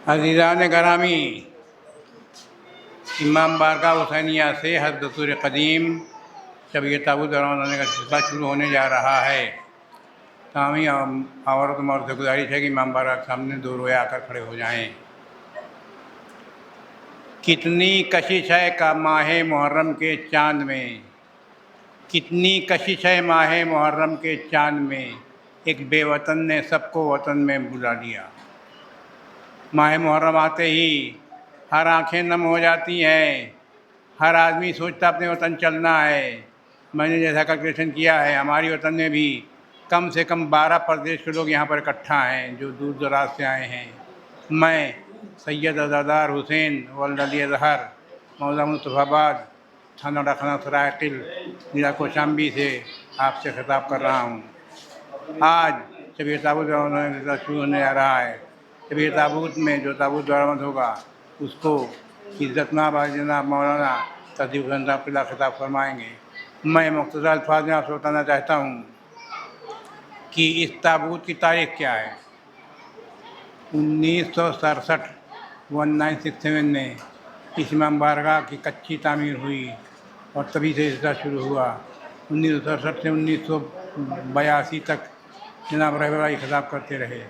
عزیزان گرامی، امام بارگاہ حسینیہ سے حضرت دستور قدیم شب تابوت روانہ کا سلسلہ شروع ہونے جا رہا ہے۔ تمام عورت مرد سے گزارش ہے کہ امام بارگاہ کے سامنے دو روئے آ کر کھڑے ہو جائیں۔ کتنی کشش ہے کا ماہ محرم کے چاند میں، کتنی کشش ہے ماہ محرم کے چاند میں، ایک بے وطن نے سب کو وطن میں بلا لیا۔ ماہ محرم آتے ہی ہر آنکھیں نم ہو جاتی ہیں، ہر آدمی سوچتا اپنے وطن چلنا ہے۔ میں نے جیسا کیلکولیشن کیا ہے، ہماری وطن میں بھی کم سے کم 12 پردیش کے لوگ یہاں پر اکٹھا ہیں جو دور دراز سے آئے ہیں۔ میں سید عزادار حسین ولد علی اظہر موضع مصطفیٰ آباد تھانہ ڈاکھانہ سرائے ضلع کوشامبی سے آپ سے خطاب کر رہا ہوں۔ آج شب تابوت شروع ہونے جا رہا ہے۔ شب تابوت میں جو تابوت برآمد ہوگا اس کو عزت مآب جناب مولانا تصدیق حسین صاحب قلعہ خطاب فرمائیں گے۔ میں مختصر الفاظ میں آپ سے بتانا چاہتا ہوں کہ اس تابوت کی تاریخ کیا ہے۔ 1967 1967 میں اس امام بارگاہ کی کچی تعمیر ہوئی اور تبھی سے سلسلہ شروع ہوا۔ 1967 سے 1982 تک جناب رہبر بھائی خطاب کرتے رہے۔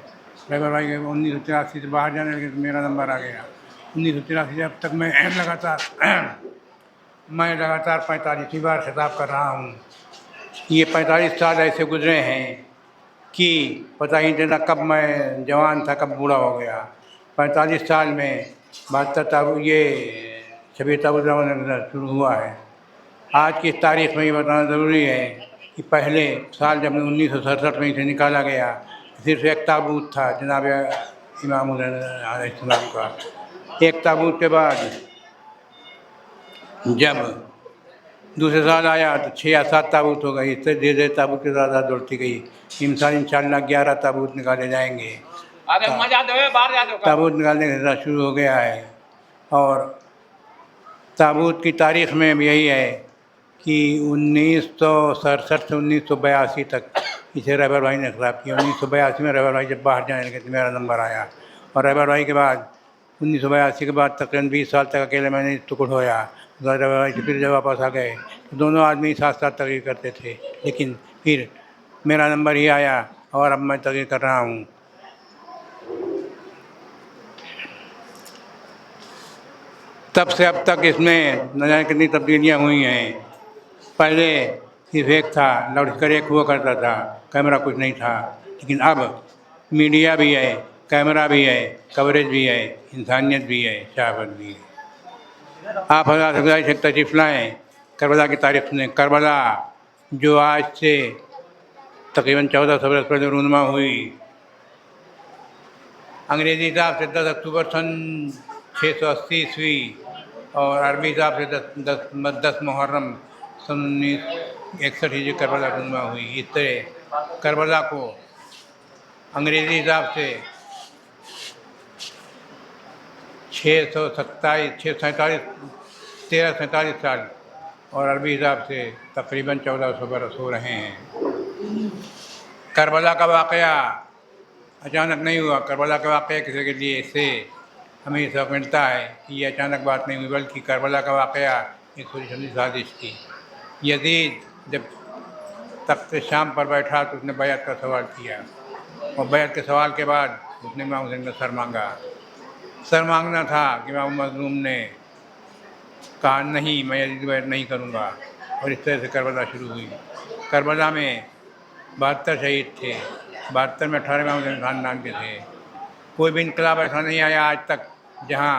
رہبر بھائی کے 1983 سے باہر جانے لگے تو میرا نمبر آ گیا۔ 1983 سے اب تک میں لگاتار 45 بار خطاب کر رہا ہوں۔ یہ 45 سال ایسے گزرے ہیں کہ پتہ ہی نہیں چلا کب میں جوان تھا کب بوڑھا ہو گیا۔ 45 سال میں 72 تابوت یہ شب تابوت شروع ہوا ہے۔ آج کی تاریخ میں یہ بتانا ضروری ہے کہ پہلے سال جب 1967 میں اسے نکالا گیا صرف ایک تابوت تھا جناب امام حسین علیہ السلام کا۔ ایک تابوت کے بعد جب دوسرے سال آیا تو 6 یا 7 تابوت ہو گئی، اس سے دھیرے دھیرے تابوت کی تعداد بڑھتی گئی۔ ان سال انشاءاللہ 11 تابوت نکالے جائیں گے۔ تابوت نکالنے کا سلسلہ شروع ہو گیا ہے اور تابوت کی تاریخ میں بھی یہی ہے کہ 1967 سے 1982 تک اسے رہبر بھائی نے خطاب کیا۔ 1982 میں رہبر بھائی جب باہر جانے لگے تو میرا نمبر آیا اور رہبر بھائی کے بعد 1982 کے بعد تقریباً 20 سال تک اکیلے میں نے ٹکڑ ہویا۔ رہبر بھائی سے پھر جب واپس آ گئے تو دونوں آدمی ساتھ ساتھ تقریر کرتے تھے، لیکن پھر میرا نمبر ہی آیا اور اب میں تقریر کر رہا ہوں۔ تب سے اب تک اس میں نہ جانے کتنی تبدیلیاں ہوئی ہیں۔ پہلے صرف ایک تھا، لاؤڈ اسپیکر ایک ہوا کرتا تھا، کیمرہ کچھ نہیں تھا، لیکن اب میڈیا بھی ہے، کیمرہ بھی ہے، کوریج بھی ہے، انسانیت بھی ہے، شہامت بھی ہے۔ آپ حضرات سے گزارش ہے تشریف لائیں، کربلا کی تاریخ سنیں۔ کربلا جو آج سے تقریباً 1400 برس پہلے رونما ہوئی، انگریزی حساب سے 10 اکتوبر سن 680 عیسوی اور عربی حساب سے 10 محرم سن 1961 ہجری کربلا رونما ہوئی۔ اس طرح کربلا کو انگریزی حساب سے 1347 سال اور عربی حساب سے تقریباً 1400 برس ہو رہے ہیں۔ کربلا کا واقعہ اچانک نہیں ہوا۔ کربلا کا واقعہ کسی کے لیے اس سے ہمیں یہ سبق ملتا ہے کہ یہ اچانک بات نہیں ہوئی، بلکہ کربلا کا واقعہ ایک سوچی سمجھی سازش تھی۔ یزید جب تخت شام پر بیٹھا تو اس نے بیعت کا سوال کیا اور بیعت کے سوال کے بعد اس نے امام حسین کا سر مانگا۔ سر مانگنا تھا کہ امام مظلوم نے کہا نہیں، میں یزید بیعت نہیں کروں گا، اور اس طرح سے کربلا شروع ہوئی۔ کربلا میں 72 شہید تھے، 72 میں 18 امام حسین خاندان کے تھے۔ کوئی بھی انقلاب ایسا نہیں آیا آج تک جہاں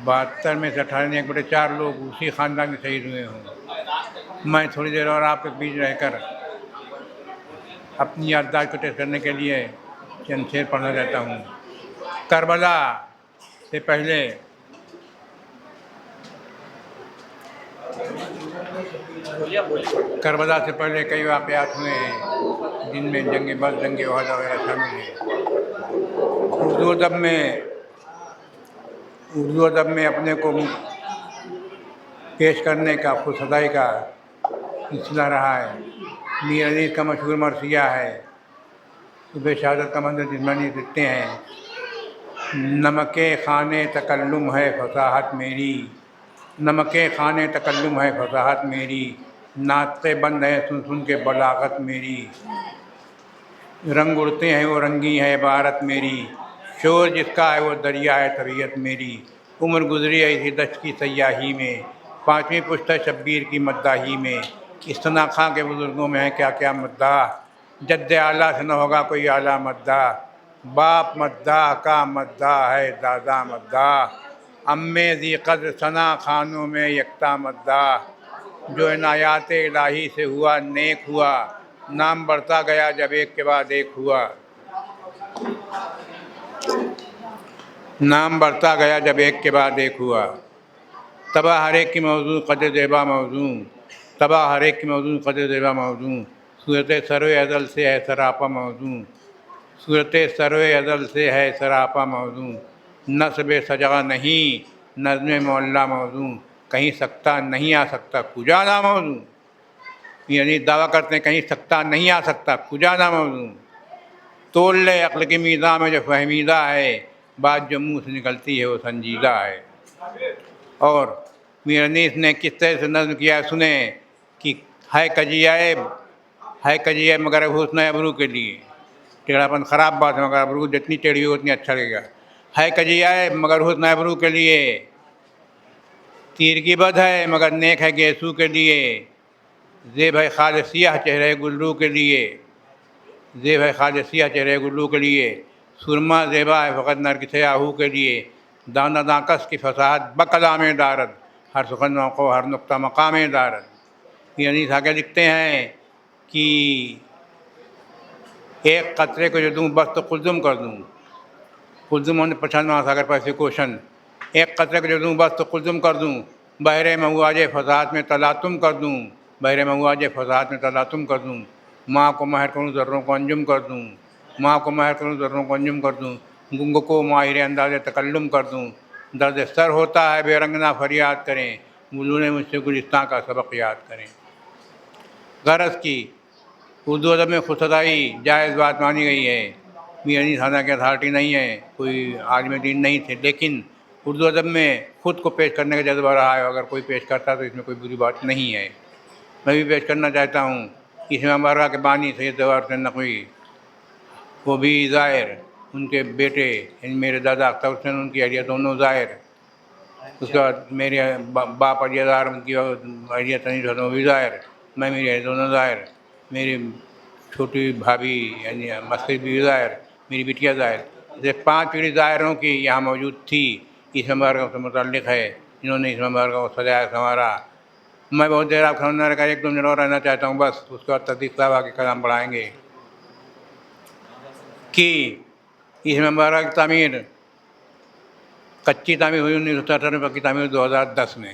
72 میں سے 18 نے 1/4 لوگ اسی خاندان کے شہید ہوئے ہوں۔ میں تھوڑی دیر اور آپ کے بیچ رہ کر اپنی یادداشت کو ٹیسٹ کرنے کے لیے چند شعر پڑھنا چاہتا ہوں۔ کربلا سے پہلے کئی واقعات ہوئے ہیں جن میں جنگ بدر، جنگ احد وغیرہ شامل ہیں۔ اردو ادب میں اپنے کو پیش کرنے کا، خود ستائی کا سلسلہ رہا ہے۔ میر علی کا مشہور مرثیہ ہے، صبح شہادت کا منظر جسمانی لکھتے ہیں نمک خانے تکلم ہے فصاحت میری، نمک خانے تکلم ہے فصاحت میری، ناطق بند ہے سن سن کے بلاغت میری، رنگ اڑتے ہیں وہ رنگی ہے عبارت میری، شور جس کا ہے وہ دریا ہے طبیعت میری، عمر گزری ہے اسی دشت کی سیاحی میں، پانچویں پشت ہے شبیر کی مداحی میں، اس ثنا خاں کے بزرگوں میں ہے کیا کیا مداح، جد اعلیٰ سے نہ ہوگا کوئی اعلیٰ مداح، باپ مداح کا مداح ہے دادا مداح، امِ ذی قدر ثنا خانوں میں یکتا مداح، جو عنایات الہی سے ہوا نیک ہوا، نام بڑھتا گیا جب ایک کے بعد ایک ہوا، نام بڑھتا گیا جب ایک کے بعد ایک ہوا، تباہ ہر ایک کی موضوع قدر زیبا موضوع، تباہ ہر ایک کی موضوع قدر زیبا موضوع، صورت سروِ ازل سے ہے سراپا موضوع، صورت سروِ ازل سے ہے سراپا موضوع، نصب سجا نہیں نظم معلیٰ موضوع، کہیں سکتا نہیں آ سکتا کجا نا موضوع، یعنی دعویٰ کرتے ہیں کہیں سکتا نہیں آ سکتا کجا نا موضوع، تول لے عقل کی میزاں میں جو فہمیدہ ہے، بات جو منہ سے نکلتی ہے وہ سنجیدہ ہے۔ اور میر انیس نے کس طرح سے نظم کیا ہے سنیں کہ ہے کجی ہے مگر حسن ابرو کے لیے، ٹیڑھاپن خراب بات ہے مگر ابرو جتنی ٹیڑھی ہو اتنی اچھا لگے گا، ہے کجی ہے مگر حسن ابرو کے لیے، تیر کی بد ہے مگر نیک ہے گیسو کے لیے، زیب ہے خالص سیاہ چہرے گلرو کے لیے، زیب ہے خالص سیاہ چہرے گلرو کے لیے، سرما زیبا ہے فقط نرگس آہو کے لیے، دانہ داکس کی فصاحت بکلام دارد، ہر سخن موقع ہر نقطہ مقام دارد، یعنی آگے لکھتے ہیں کہ ایک قطرے کو جو دوں بس تو قلزم کر دوں، قلزم ہونے پچھان ماں ساگر پیسے کوشن، ایک قطرے کو جو دوں بس تو قلزم کر دوں، بحر مواج فضاحت میں تلاطم کر دوں، بحر مواج فضاحت میں تلاطم کر دوں، ماں کو مہر کروں ذروں کو انجم کر دوں، ماں کو مہر کروں ذروں کو انجم کر دوں، گنگ کو ماہر انداز تکلم کر دوں، درد سر ہوتا ہے بے رنگنا فریاد کریں، گلوں نے مجھ سے گلستان کا سبق یاد کریں۔ غرض کی اردو ادب میں خود ستائی جائز بات مانی گئی ہے، میر انیس خواجہ کی اتھارٹی نہیں ہے، کوئی عالم دین نہیں تھے، لیکن اردو ادب میں خود کو پیش کرنے کا جذبہ رہا ہے، اگر کوئی پیش کرتا تو اس میں کوئی بری بات نہیں ہے۔ میں بھی پیش کرنا چاہتا ہوں اسلام بارگاہ کے بانی سید زوہر حسین نقوی، وہ بھی ظاہر، ان کے بیٹے یعنی میرے دادا اختر حسین ان کی اہلیہ دونوں ظاہر، اس کے بعد میرے باپ علی ازار ان کی اہلیہ تنیز حسن وہ بھی ظاہر، میں میری اہلیہ دونوں ظاہر، میری چھوٹی بھابھی یعنی مسجد بھی ظاہر، میری بٹیا ظاہر، یہ 5 پیڑھی ظاہروں کی یہاں موجود تھی، اسلام بارگاہ سے متعلق ہے، جنہوں نے اسلام بارگاہ کو سجایا سنوارا۔ میں بہت دیر آپ سمجھنا رکھا 1-2 منٹ اور رہنا چاہتا ہوں بس، اس کے بعد تصدیق صاحب آگے کلام بڑھائیں گے کہ اسلام بارگاہ کی تعمیر کچی تعمیر ہوئی 1978 میں، پکی تعمیر 2010 میں،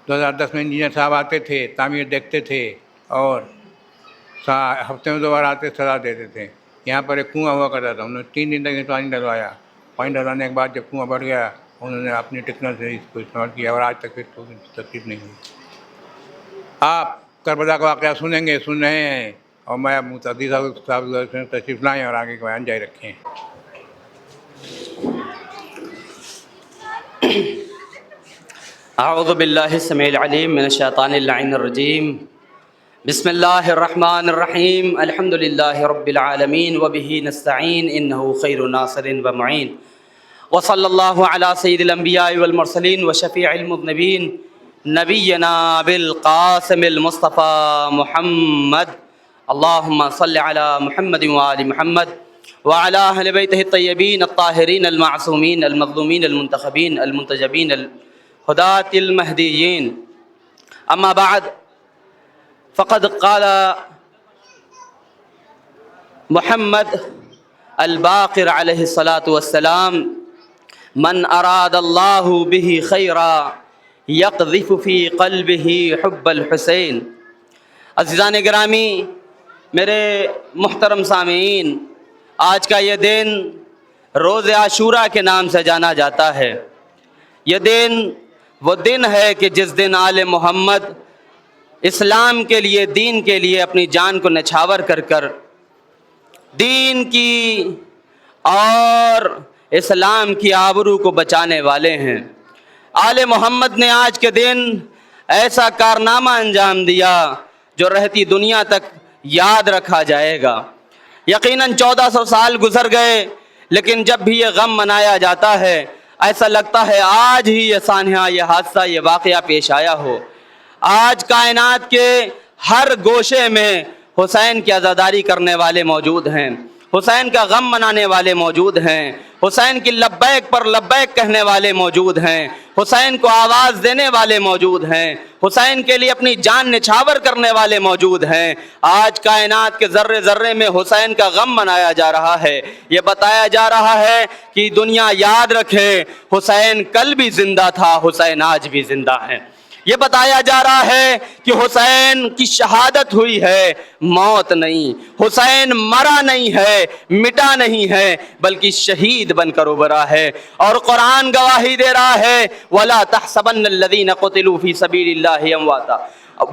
2010 میں انجینئر صاحب آتے تھے، تعمیر دیکھتے تھے اور ہفتے میں 2 بار آتے صلاح دیتے تھے۔ یہاں پر ایک کنواں ہوا کرتا تھا، انہوں نے 3 دن تک پانی ڈلوایا، پانی ڈلوانے کے بعد جب کنواں بڑھ گیا انہوں نے اپنی ٹیکنالوجی سے اس کو استعمال کیا اور آج تک پھر کوئی تکلیف نہیں ہوئی۔ آپ کربلا کا واقعہ سنیں گے، سن رہے ہیں، اور میں اب متعدی صاحب تشریف لائیں اور آگے کا بیان جاری رکھیں۔ اعوذ باللہ السمیع العلیم من الشیطان اللعین الرجیم، بسم اللہ الرحمن الرحیم، الحمد للہ رب العالمین وبہ نستعین انہ خیر ناصر و معین، وصلی اللہ علی سید الانبیاء والمرسلین وشفیع المذنبین نبینا بالقاسم المصطفیٰ محمد، اللہم صل علی محمد وآل محمد وعلی اہل بیتہ الطیبین الطاہرین المعصومین المظلومین المنتخبین المنتجبین الہداة المہدیین، اما بعد فقد قال محمد الباقر علیہ الصلاۃ والسلام من اراد اللہ بہ خیرا یقذف فی قلبہ حب الحسین۔ عزیزان گرامی، میرے محترم سامعین، آج کا یہ دن روز عاشوراء کے نام سے جانا جاتا ہے۔ یہ دن وہ دن ہے کہ جس دن آل محمد اسلام کے لیے، دین کے لیے اپنی جان کو نچھاور کر کر دین کی اور اسلام کی آبرو کو بچانے والے ہیں۔ آل محمد نے آج کے دن ایسا کارنامہ انجام دیا جو رہتی دنیا تک یاد رکھا جائے گا۔ یقیناً 1400 سال گزر گئے، لیکن جب بھی یہ غم منایا جاتا ہے ایسا لگتا ہے آج ہی یہ سانحہ، یہ حادثہ، یہ واقعہ پیش آیا ہو۔ آج کائنات کے ہر گوشے میں حسین کی عزاداری کرنے والے موجود ہیں، حسین کا غم منانے والے موجود ہیں، حسین کی لبیک پر لبیک کہنے والے موجود ہیں، حسین کو آواز دینے والے موجود ہیں، حسین کے لیے اپنی جان نچھاور کرنے والے موجود ہیں۔ آج کائنات کے ذرے ذرے میں حسین کا غم منایا جا رہا ہے۔ یہ بتایا جا رہا ہے کہ دنیا یاد رکھے حسین کل بھی زندہ تھا، حسین آج بھی زندہ ہے۔ یہ بتایا جا رہا ہے کہ حسین کی شہادت ہوئی ہے، موت نہیں۔ حسین مرا نہیں ہے، مٹا نہیں ہے، بلکہ شہید بن کر ابھرا ہے۔ اور قرآن گواہی دے رہا ہے وَلَا تَحْسَبَنَّ الَّذِينَ قُتِلُوا فِي سَبِيلِ اللَّهِ أَمْوَاتًا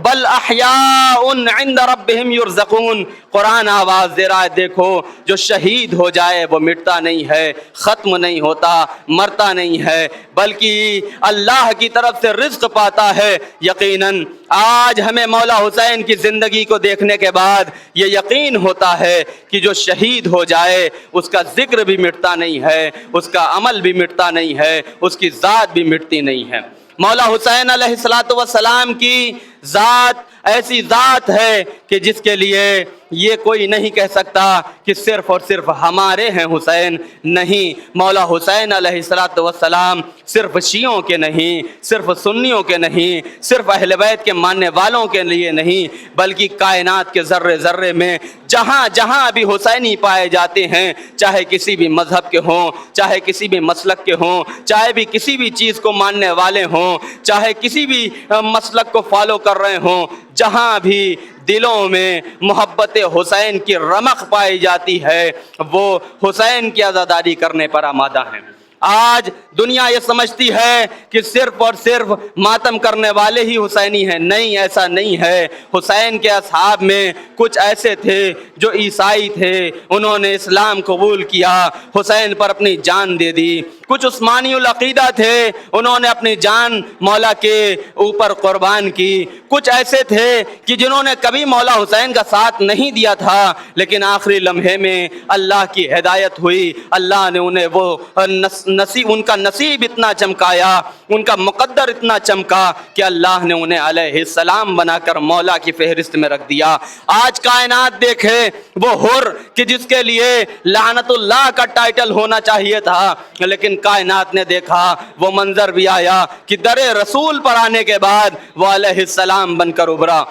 بل احیاء عند ربهم یرزقون۔ قرآن آواز دے رہا ہے دیکھو جو شہید ہو جائے وہ مٹتا نہیں ہے، ختم نہیں ہوتا، مرتا نہیں ہے، بلکہ اللہ کی طرف سے رزق پاتا ہے۔ یقیناً آج ہمیں مولا حسین کی زندگی کو دیکھنے کے بعد یہ یقین ہوتا ہے کہ جو شہید ہو جائے اس کا ذکر بھی مٹتا نہیں ہے، اس کا عمل بھی مٹتا نہیں ہے، اس کی ذات بھی مٹتی نہیں ہے۔ مولا حسین علیہ السلام کی ذات ایسی ذات ہے کہ جس کے لیے یہ کوئی نہیں کہہ سکتا کہ صرف اور صرف ہمارے ہیں حسین، نہیں۔ مولا حسین علیہ السلام صرف شیعوں کے نہیں، صرف سنیوں کے نہیں، صرف اہل بیت کے ماننے والوں کے لیے نہیں، بلکہ کائنات کے ذرے ذرے میں جہاں جہاں بھی حسینی پائے جاتے ہیں، چاہے کسی بھی مذہب کے ہوں، چاہے کسی بھی مسلک کے ہوں، چاہے بھی کسی بھی چیز کو ماننے والے ہوں، چاہے کسی بھی مسلک کو فالو کر رہے ہوں، جہاں بھی دلوں میں محبت حسین کی رمق پائی جاتی ہے وہ حسین کی عزاداری کرنے پر آمادہ ہیں۔ آج دنیا یہ سمجھتی ہے کہ صرف اور صرف ماتم کرنے والے ہی حسینی ہیں، نہیں، ایسا نہیں ہے۔ حسین کے اصحاب میں کچھ ایسے تھے جو عیسائی تھے، انہوں نے اسلام قبول کیا، حسین پر اپنی جان دے دی۔ کچھ عثمانی العقیدہ تھے، انہوں نے اپنی جان مولا کے اوپر قربان کی۔ کچھ ایسے تھے کہ جنہوں نے کبھی مولا حسین کا ساتھ نہیں دیا تھا، لیکن آخری لمحے میں اللہ کی ہدایت ہوئی، اللہ نے انہیں وہ ان کا نصیب اتنا چمکایا، ان کا مقدر اتنا چمکا کہ اللہ نے انہیں علیہ السلام بنا کر مولا کی فہرست میں رکھ دیا۔ آج کائنات دیکھے وہ حر کہ جس کے لیے لعنت اللہ کا ٹائٹل ہونا چاہیے تھا، لیکن کائنات نے دیکھا وہ منظر بھی آیا کہ در رسول پر آنے کے بعد وہ علیہ السلام بن کر ابھرا۔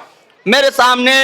میرے سامنے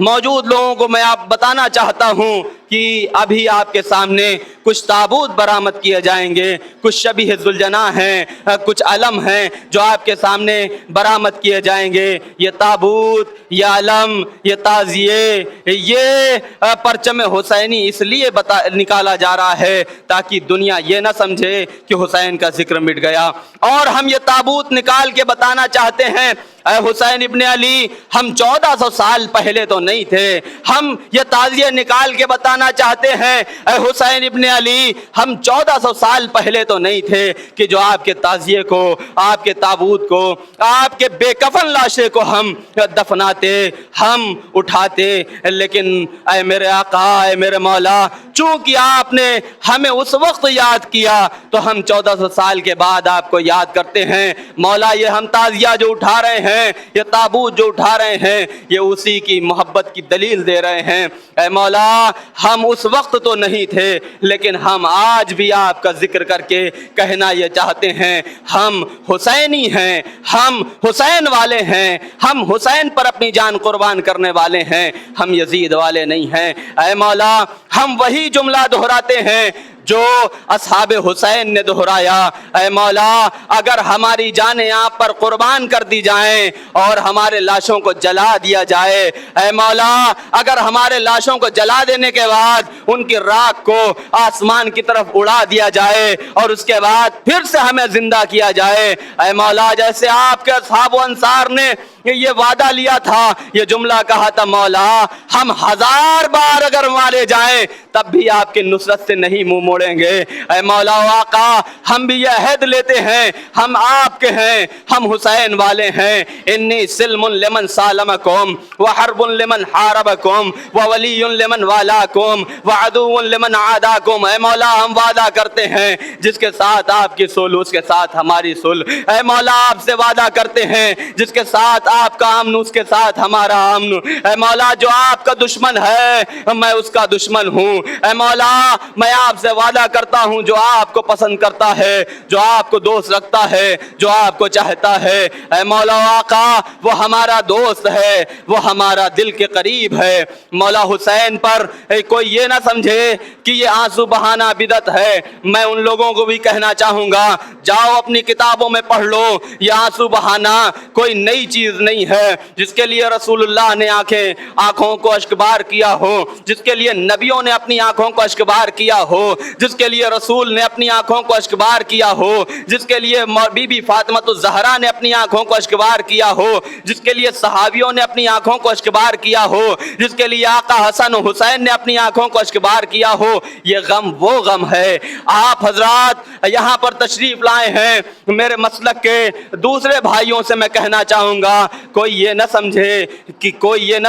موجود لوگوں کو میں آپ بتانا چاہتا ہوں کہ ابھی آپ کے سامنے کچھ تابوت برآمد کیے جائیں گے، کچھ شبیہ ذوالجناح ہیں، کچھ علم ہیں جو آپ کے سامنے برآمد کیے جائیں گے۔ یہ تابوت، یہ علم، یہ تعزیے، یہ پرچم حسینی اس لیے نکالا جا رہا ہے تاکہ دنیا یہ نہ سمجھے کہ حسین کا ذکر مٹ گیا۔ اور ہم یہ تابوت نکال کے بتانا چاہتے ہیں اے حسین ابن علی، ہم 1400 سال پہلے تو نہیں تھے۔ ہم یہ تعزیہ نکال کے بتانا چاہتے ہیں اے حسین ابن علی، ہم 1400 سال پہلے تو نہیں تھے کہ جو آپ کے تعزیے کو، آپ کے تابوت کو، آپ کے بے کفن لاشے کو ہم دفناتے، ہم اٹھاتے، لیکن اے میرے آقا، اے میرے مولا، چونکہ آپ نے ہمیں اس وقت یاد کیا تو ہم 1400 سال کے بعد آپ کو یاد کرتے ہیں۔ مولا یہ ہم تعزیہ جو اٹھا رہے ہیں، یہ تابوت جو اٹھا رہے ہیں، یہ اسی کی محبت کی دلیل دے رہے ہیں۔ اے مولا ہم اس وقت تو نہیں تھے، لیکن ہم آج بھی آپ کا ذکر کر کے کہنا یہ چاہتے ہیں ہم حسینی ہیں، ہم حسین والے ہیں، ہم حسین پر اپنی جان قربان کرنے والے ہیں، ہم یزید والے نہیں ہیں۔ اے مولا ہم وہی جملہ دہراتے ہیں جو اصحاب حسین نے دہرایا۔ اے مولا اگر ہماری جانیں آپ پر قربان کر دی جائیں اور ہمارے لاشوں کو جلا دیا جائے، اے مولا اگر ہمارے لاشوں کو جلا دینے کے بعد ان کی راکھ کو آسمان کی طرف اڑا دیا جائے اور اس کے بعد پھر سے ہمیں زندہ کیا جائے، اے مولا جیسے آپ کے اصحاب و انصار نے یہ وعدہ لیا تھا، یہ جملہ کہا تھا مولا ہم 1000 بار اگر مارے جائیں تب بھی آپ کی نصرت سے نہیں منہ موڑیں گے۔ اے مولا و آقا ہم بھی یہ عہد لیتے ہیں، ہم آپ کے ہیں، ہم حسین والے ہیں۔ انی سلم لمن سالمکم وحرب لمن حاربکم وولی لمن والاکم وعدو لمن عاداکم۔ اے مولا ہم وعدہ کرتے ہیں جس کے ساتھ آپ کی صلح اس کے ساتھ ہماری صلح۔ اے مولا آپ سے وعدہ کرتے ہیں جس کے ساتھ آپ کا امن اس کے ساتھ ہمارا امن۔ اے مولا جو آپ کا دشمن ہے میں اس کا دشمن ہوں۔ اے مولا میں آپ سے وعدہ کرتا ہوں جو آپ کو پسند کرتا ہے، جو آپ کو دوست رکھتا ہے، جو آپ کو چاہتا ہے، اے مولا و آقا وہ ہمارا دوست ہے، وہ ہمارا دل کے قریب ہے۔ مولا حسین پر کوئی یہ نہ سمجھے کہ یہ آنسو بہانا بدعت ہے۔ میں ان لوگوں کو بھی کہنا چاہوں گا جاؤ اپنی کتابوں میں پڑھ لو، یہ آنسو بہانا کوئی نئی چیز نہیں ہے۔ جس کے لیے رسول اللہ نے آنکھوں کو اشکبار کیا ہو، جس کے لیے نبیوں نے اپنی آنکھوں کو اشکبار کیا ہو، جس کے لیے رسول نے اپنی آنکھوں کو اشکبار کیا ہو، جس کے لیے بی بی فاطمہ الزہرا نے اپنی آنکھوں کو اشکبار کیا ہو، جس کے لیے صحابیوں نے اپنی آنکھوں کو اشکبار کیا ہو، جس کے لیے آقا حسن و حسین نے اپنی آنکھوں کو اشکبار کیا ہو، یہ غم وہ غم ہے۔ آپ حضرات یہاں پر تشریف لائے ہیں، میرے مسلک کے دوسرے بھائیوں سے میں کہنا چاہوں گا کوئی یہ نہ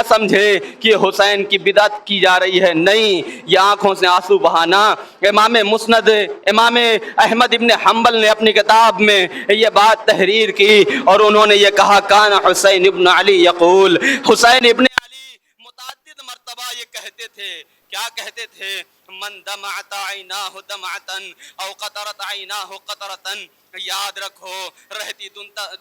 سمجھے کہ حسین کی بدعت کی جا رہی ہے، نہیں، یہ آنکھوں سے آنسو بہانا۔ امام مسند امام احمد ابن حنبل نے اپنی کتاب میں یہ بات تحریر کی اور انہوں نے یہ کہا کان حسین ابن علی یقول، حسین ابن علی متعدد مرتبہ یہ کہتے تھے، کیا کہتے تھے؟ من دمعت عیناہ دمعتن او قطرت عیناہ قطرتن۔ یاد رکھو رہتی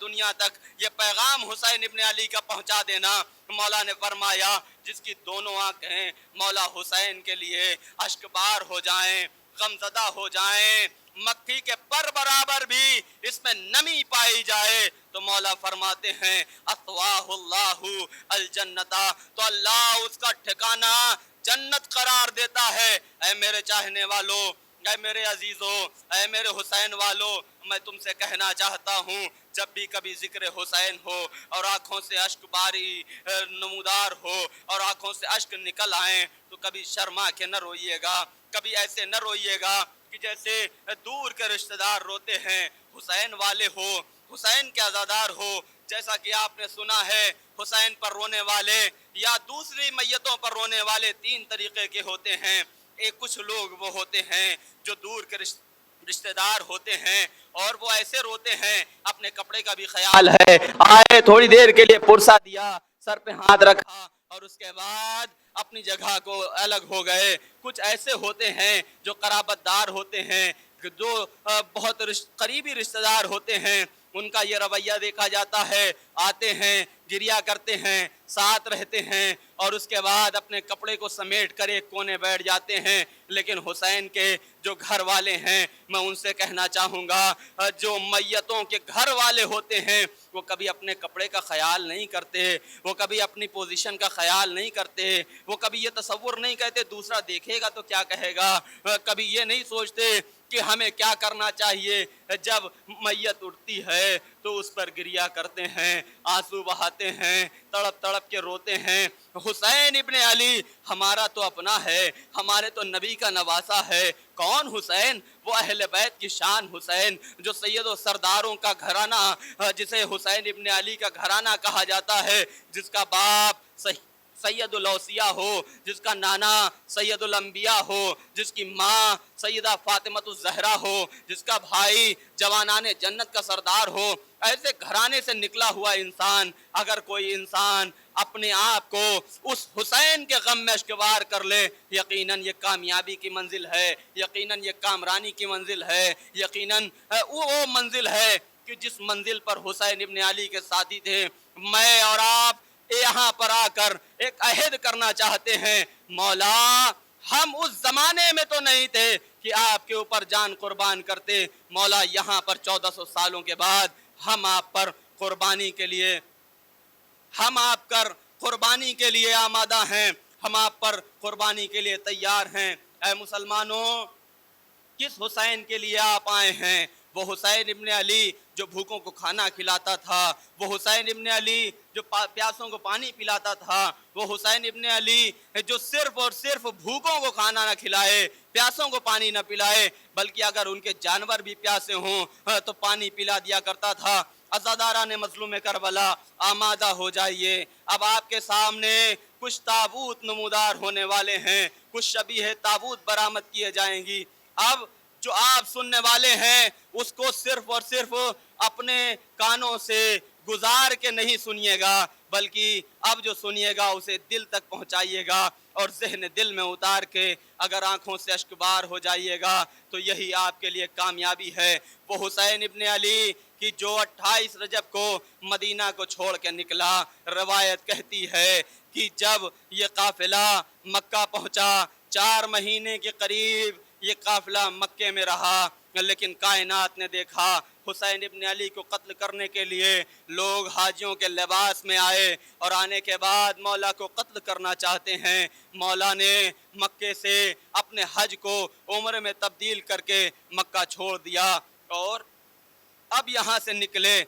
دنیا تک یہ پیغام حسین ابن علی کا پہنچا دینا۔ مولا نے فرمایا جس کی دونوں آنکھیں مولا حسین کے لیے اشک بار ہو جائیں، غمزدہ ہو جائیں، مکھی کے پر برابر بھی اس میں نمی پائی جائے تو مولا فرماتے ہیں اطواہ اللہ الجنتا، تو اللہ اس کا ٹھکانہ جنت قرار دیتا ہے۔ اے میرے چاہنے والو، اے میرے عزیزو، اے میرے حسین والو، میں تم سے کہنا چاہتا ہوں جب بھی کبھی ذکر حسین ہو اور آنکھوں سے اشک باری نمودار ہو اور آنکھوں سے اشک نکل آئیں تو کبھی شرما کے نہ روئیے گا، کبھی ایسے نہ روئیے گا کہ جیسے دور کے رشتہ دار روتے ہیں۔ حسین والے ہو، حسین کے عزادار ہو، جیسا کہ آپ نے سنا ہے حسین پر رونے والے یا دوسری میتوں پر رونے والے 3 طریقے کے ہوتے ہیں۔ ایک کچھ لوگ وہ ہوتے ہیں جو دور کے رشتہ دار ہوتے ہیں اور وہ ایسے روتے ہیں اپنے کپڑے کا بھی خیال ہے، آئے تھوڑی دیر کے لیے پرسا دیا، سر پہ ہاتھ رکھا اور اس کے بعد اپنی جگہ کو الگ ہو گئے۔ کچھ ایسے ہوتے ہیں جو قرابت دار ہوتے ہیں، جو بہت قریبی رشتہ دار ہوتے ہیں، ان کا یہ رویہ دیکھا جاتا ہے، آتے ہیں گریا کرتے ہیں، ساتھ رہتے ہیں اور اس کے بعد اپنے کپڑے کو سمیٹ کر ایک کونے بیٹھ جاتے ہیں۔ لیکن حسین کے جو گھر والے ہیں میں ان سے کہنا چاہوں گا جو میتوں کے گھر والے ہوتے ہیں وہ کبھی اپنے کپڑے کا خیال نہیں کرتے، وہ کبھی اپنی پوزیشن کا خیال نہیں کرتے، وہ کبھی یہ تصور نہیں کہتے دوسرا دیکھے گا تو کیا کہے گا، کبھی یہ نہیں سوچتے کہ ہمیں کیا کرنا چاہیے۔ جب میت اٹھتی ہے تو اس پر گریا کرتے ہیں، آنسو بہاتے ہیں، تڑپ تڑپ کے روتے ہیں۔ حسین ابن علی ہمارا تو اپنا ہے، ہمارے تو نبی کا نواسا ہے۔ کون حسین؟ وہ اہل بیت کی شان حسین، جو سید و سرداروں کا گھرانہ، جسے حسین ابن علی کا گھرانہ کہا جاتا ہے، جس کا باپ سید الاوصیاء ہو، جس کا نانا سید الانبیاء ہو، جس کی ماں سیدہ فاطمۃ الزہرا ہو، جس کا بھائی جوانان جنت کا سردار ہو، ایسے گھرانے سے نکلا ہوا انسان اگر کوئی انسان اپنے آپ کو اس حسین کے غم میں اشکبار کر لے، یقیناً یہ کامیابی کی منزل ہے، یقیناً یہ کامرانی کی منزل ہے، یقیناً وہ منزل ہے کہ جس منزل پر حسین ابن علی کے ساتھی تھے۔ میں اور آپ یہاں پر آ کر ایک عہد کرنا چاہتے ہیں، مولا ہم اس زمانے میں تو نہیں تھے کہ آپ کے اوپر جان قربان کرتے، مولا یہاں پر 1400 سالوں کے بعد ہم آپ پر قربانی کے لیے آمادہ ہیں، ہم آپ پر قربانی کے لیے تیار ہیں۔ اے مسلمانوں، کس حسین کے لیے آپ آئے ہیں؟ وہ حسین ابن علی جو بھوکوں کو کھانا کھلاتا تھا، وہ حسین ابن علی جو پیاسوں کو پانی پلاتا تھا، وہ حسین ابن علی جو صرف اور صرف بھوکوں کو کھانا نہ کھلائے، پیاسوں کو پانی نہ پلائے، بلکہ اگر ان کے جانور بھی پیاسے ہوں تو پانی پلا دیا کرتا تھا۔ عزاداران مظلوم کربلا آمادہ ہو جائیے، اب آپ کے سامنے کچھ تابوت نمودار ہونے والے ہیں، کچھ شبیہ تابوت برآمد کیے جائیں گی۔ اب جو آپ سننے والے ہیں اس کو صرف اور صرف اپنے کانوں سے گزار کے نہیں سنیے گا، بلکہ اب جو سنیے گا اسے دل تک پہنچائیے گا، اور ذہن دل میں اتار کے اگر آنکھوں سے اشک بار ہو جائیے گا تو یہی آپ کے لیے کامیابی ہے۔ وہ حسین ابن علی کی جو 28 رجب کو مدینہ کو چھوڑ کے نکلا، روایت کہتی ہے کہ جب یہ قافلہ مکہ پہنچا 4 مہینے کے قریب یہ قافلہ مکے میں رہا، لیکن کائنات نے دیکھا حسین ابن علی کو قتل کرنے کے لیے لوگ حاجیوں کے لباس میں آئے، اور آنے کے بعد مولا کو قتل کرنا چاہتے ہیں۔ مولا نے مکے سے اپنے حج کو عمرے میں تبدیل کر کے مکہ چھوڑ دیا، اور اب یہاں سے نکلے۔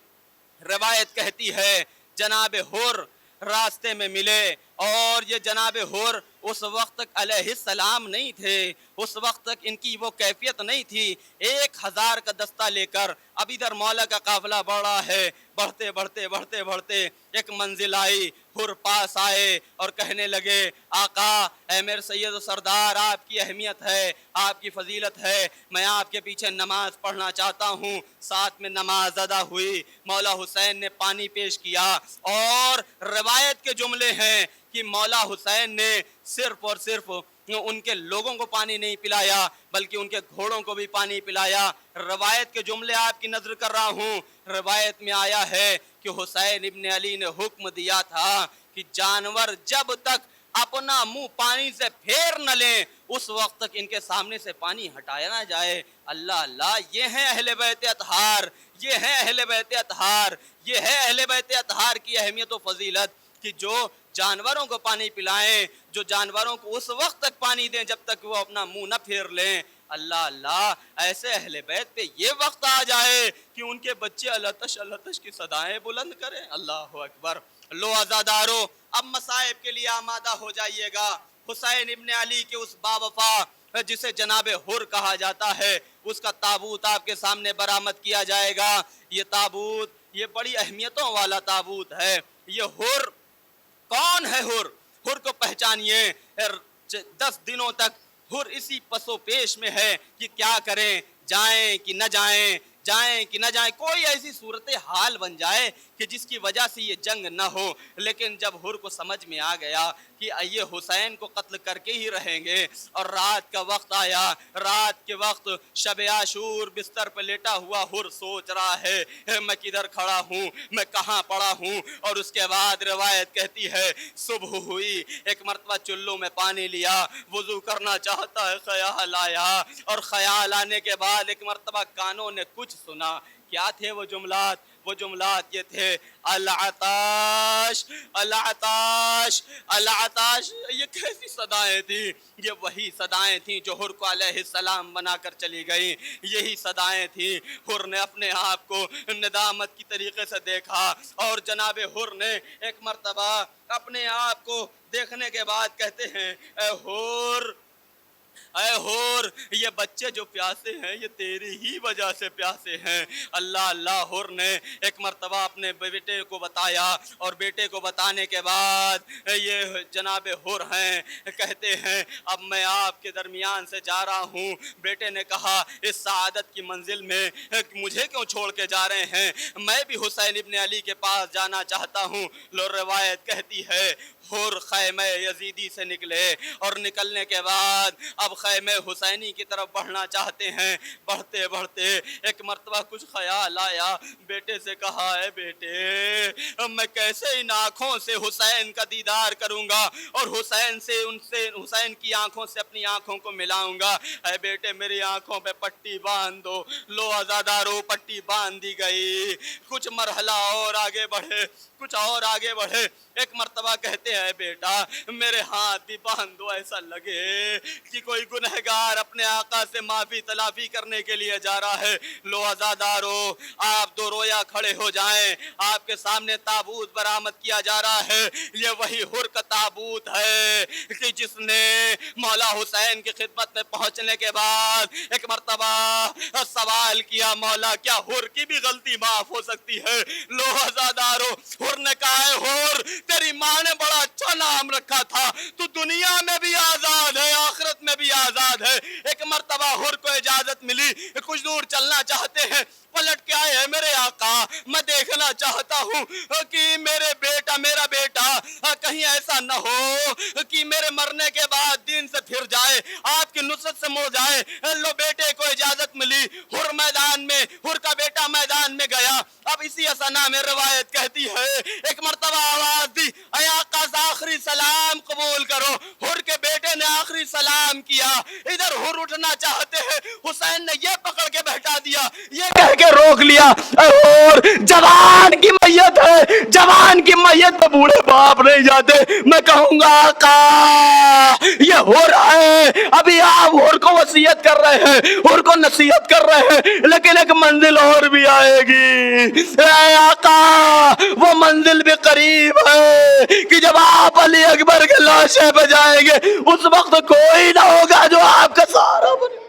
روایت کہتی ہے جناب حر راستے میں ملے، اور یہ جناب حر اس وقت تک علیہ السلام نہیں تھے، اس وقت تک ان کی وہ کیفیت نہیں تھی۔ 1000 کا دستہ لے کر اب ادھر مولا کا قافلہ بڑھ رہا ہے، بڑھتے بڑھتے بڑھتے بڑھتے ایک منزل آئی، حر پاس آئے اور کہنے لگے آقا اے میرے سید و سردار، آپ کی اہمیت ہے، آپ کی فضیلت ہے، میں آپ کے پیچھے نماز پڑھنا چاہتا ہوں۔ ساتھ میں نماز ادا ہوئی، مولا حسین نے پانی پیش کیا، اور روایت کے جملے ہیں کہ مولا حسین نے صرف اور صرف ان کے لوگوں کو پانی نہیں پلایا بلکہ ان کے گھوڑوں کو بھی پانی پلایا۔ روایت کے جملے آپ کی نظر کر رہا ہوں، روایت میں آیا ہے کہ حسین ابن علی نے حکم دیا تھا کہ جانور جب تک اپنا منہ پانی سے پھیر نہ لیں اس وقت تک ان کے سامنے سے پانی ہٹایا نہ جائے۔ اللہ اللہ، یہ ہیں اہل بیت اطہار، یہ ہیں اہل بیت اطہار، یہ ہے اہل بیت اطہار کی اہمیت و فضیلت کہ جو جانوروں کو پانی پلائیں، جو جانوروں کو اس وقت تک پانی دیں جب تک وہ اپنا منہ نہ پھیر لیں۔ اللہ اللہ، ایسے اہل بیت پہ یہ وقت آ جائے کہ ان کے بچے اللہ کی صدائیں بلند کریں۔ اللہ اکبر۔ لو عزادارو، اب مصائب کے لیے آمادہ ہو جائیے گا۔ حسین ابن علی کے اس باوفا جسے جناب حر کہا جاتا ہے، اس کا تابوت آپ کے سامنے برآمد کیا جائے گا۔ یہ تابوت یہ بڑی اہمیتوں والا تابوت ہے۔ یہ حر کون ہے؟ حر کو پہچانیے۔ 10 دنوں تک حر اسی پس و پیش میں ہے کہ کیا کریں، جائیں کہ نہ جائیں، جائیں کہ نہ جائیں، کوئی ایسی صورتحال بن جائے کہ جس کی وجہ سے یہ جنگ نہ ہو۔ لیکن جب حر کو سمجھ میں آ گیا کہ یہ حسین کو قتل کر کے ہی رہیں گے، اور رات کا وقت آیا، رات کے وقت شب عاشور بستر پہ لیٹا ہوا حر سوچ رہا ہے میں کدھر کھڑا ہوں، میں کہاں پڑا ہوں۔ اور اس کے بعد روایت کہتی ہے صبح ہوئی، ایک مرتبہ چلو میں پانی لیا، وضو کرنا چاہتا ہے، خیال آیا، اور خیال آنے کے بعد ایک مرتبہ کانوں نے کچھ سنا۔ کیا تھے وہ جملات؟ وہ جملات یہ تھے العطاش العطاش العطاش۔ یہ کیسی صدائیں تھیں؟ یہ وہی صدائیں تھیں جو حر کو علیہ السلام بنا کر چلی گئیں، یہی صدائیں تھیں۔ حر نے اپنے آپ کو ندامت کی طریقے سے دیکھا، اور جناب حر نے ایک مرتبہ اپنے آپ کو دیکھنے کے بعد کہتے ہیں اے حر، اے حور، یہ بچے جو پیاسے ہیں یہ تیری ہی وجہ سے پیاسے ہیں۔ اللہ اللہ، حر نے ایک مرتبہ اپنے بیٹے کو بتایا، اور بیٹے کو بتانے کے بعد یہ جناب حر ہیں، کہتے ہیں اب میں آپ کے درمیان سے جا رہا ہوں۔ بیٹے نے کہا اس سعادت کی منزل میں مجھے کیوں چھوڑ کے جا رہے ہیں؟ میں بھی حسین ابن علی کے پاس جانا چاہتا ہوں۔ لو روایت کہتی ہے حر خیمہ یزیدی سے نکلے، اور نکلنے کے بعد اب خیمہ حسینی کی طرف بڑھنا چاہتے ہیں۔ بڑھتے بڑھتے ایک مرتبہ کچھ خیال آیا، بیٹے سے کہا اے بیٹے، میں کیسے ان آنکھوں سے حسین کا دیدار کروں گا، اور حسین کی آنکھوں سے اپنی آنکھوں کو ملاؤں گا؟ اے بیٹے میری آنکھوں پہ پٹی باندھ دو۔ لو عزادارو، پٹی باندھ دی گئی۔ کچھ مرحلہ اور آگے بڑھے، کچھ اور آگے بڑھے، ایک مرتبہ کہتے ہیں بیٹا میرے ہاتھ بھی باندھ دو، ایسا لگے کہ کوئی کوئی گنہگار اپنے آقا سے معافی تلافی کرنے کے لیے جا رہا ہے۔ لو عزادارو، آپ دو رویا کھڑے ہو جائیں، آپ کے سامنے تابوت برآمد کیا جا رہا ہے۔ یہ وہی حر کا تابوت ہے کہ جس نے مولا حسین کی خدمت میں پہنچنے کے بعد ایک مرتبہ سوال کیا، مولا کیا حر کی بھی غلطی معاف ہو سکتی ہے؟ لو عزادارو، حر نے کہا ہے حر تیری ماں نے بڑا اچھا نام رکھا تھا، تو دنیا میں بھی آزاد ہے آخرت میں بھی آزاد ہے۔ ایک مرتبہ حر کو اجازت ملی، کچھ دور چلنا چاہتے ہیں، پلٹ کے آئے ہیں میرے آقا میں دیکھنا چاہتا ہوں کہ میرا بیٹا کہیں ایسا نہ ہو کہ میرے مرنے کے بعد دین سے پھر جائے، آپ کی نصرت سے مڑ جائے۔ لو بیٹے کو اجازت ملی، حر کا بیٹا میدان میں گیا۔ اب اسی اسنا میں روایت کہتی ہے ایک مرتبہ آواز دی، اے آقا آخری سلام قبول کرو۔ حر کے بیٹے نے آخری سلام کیا، ادھر حر اٹھنا چاہتے ہیں، حسین نے یہ پکڑ کے بیٹھا دیا، یہ کہہ کے روک لیا، اے حر جوان کی میت ہے، جوان کی میت پہ بوڑھے باپ نہیں جاتے۔ میں کہوں گا آقا یہ حر ہے، ابھی آپ حر کو وصیت کر رہے ہیں، حر کو نصیحت کر رہے ہیں، لیکن ایک منزل اور بھی آئے گی۔ اے آقا وہ منزل بھی قریب ہے کہ جب آپ علی اکبر کے لاشے پہ جائیں گے اس وقت کوئی نہ ہوگا جو آپ کا سہارا بنے۔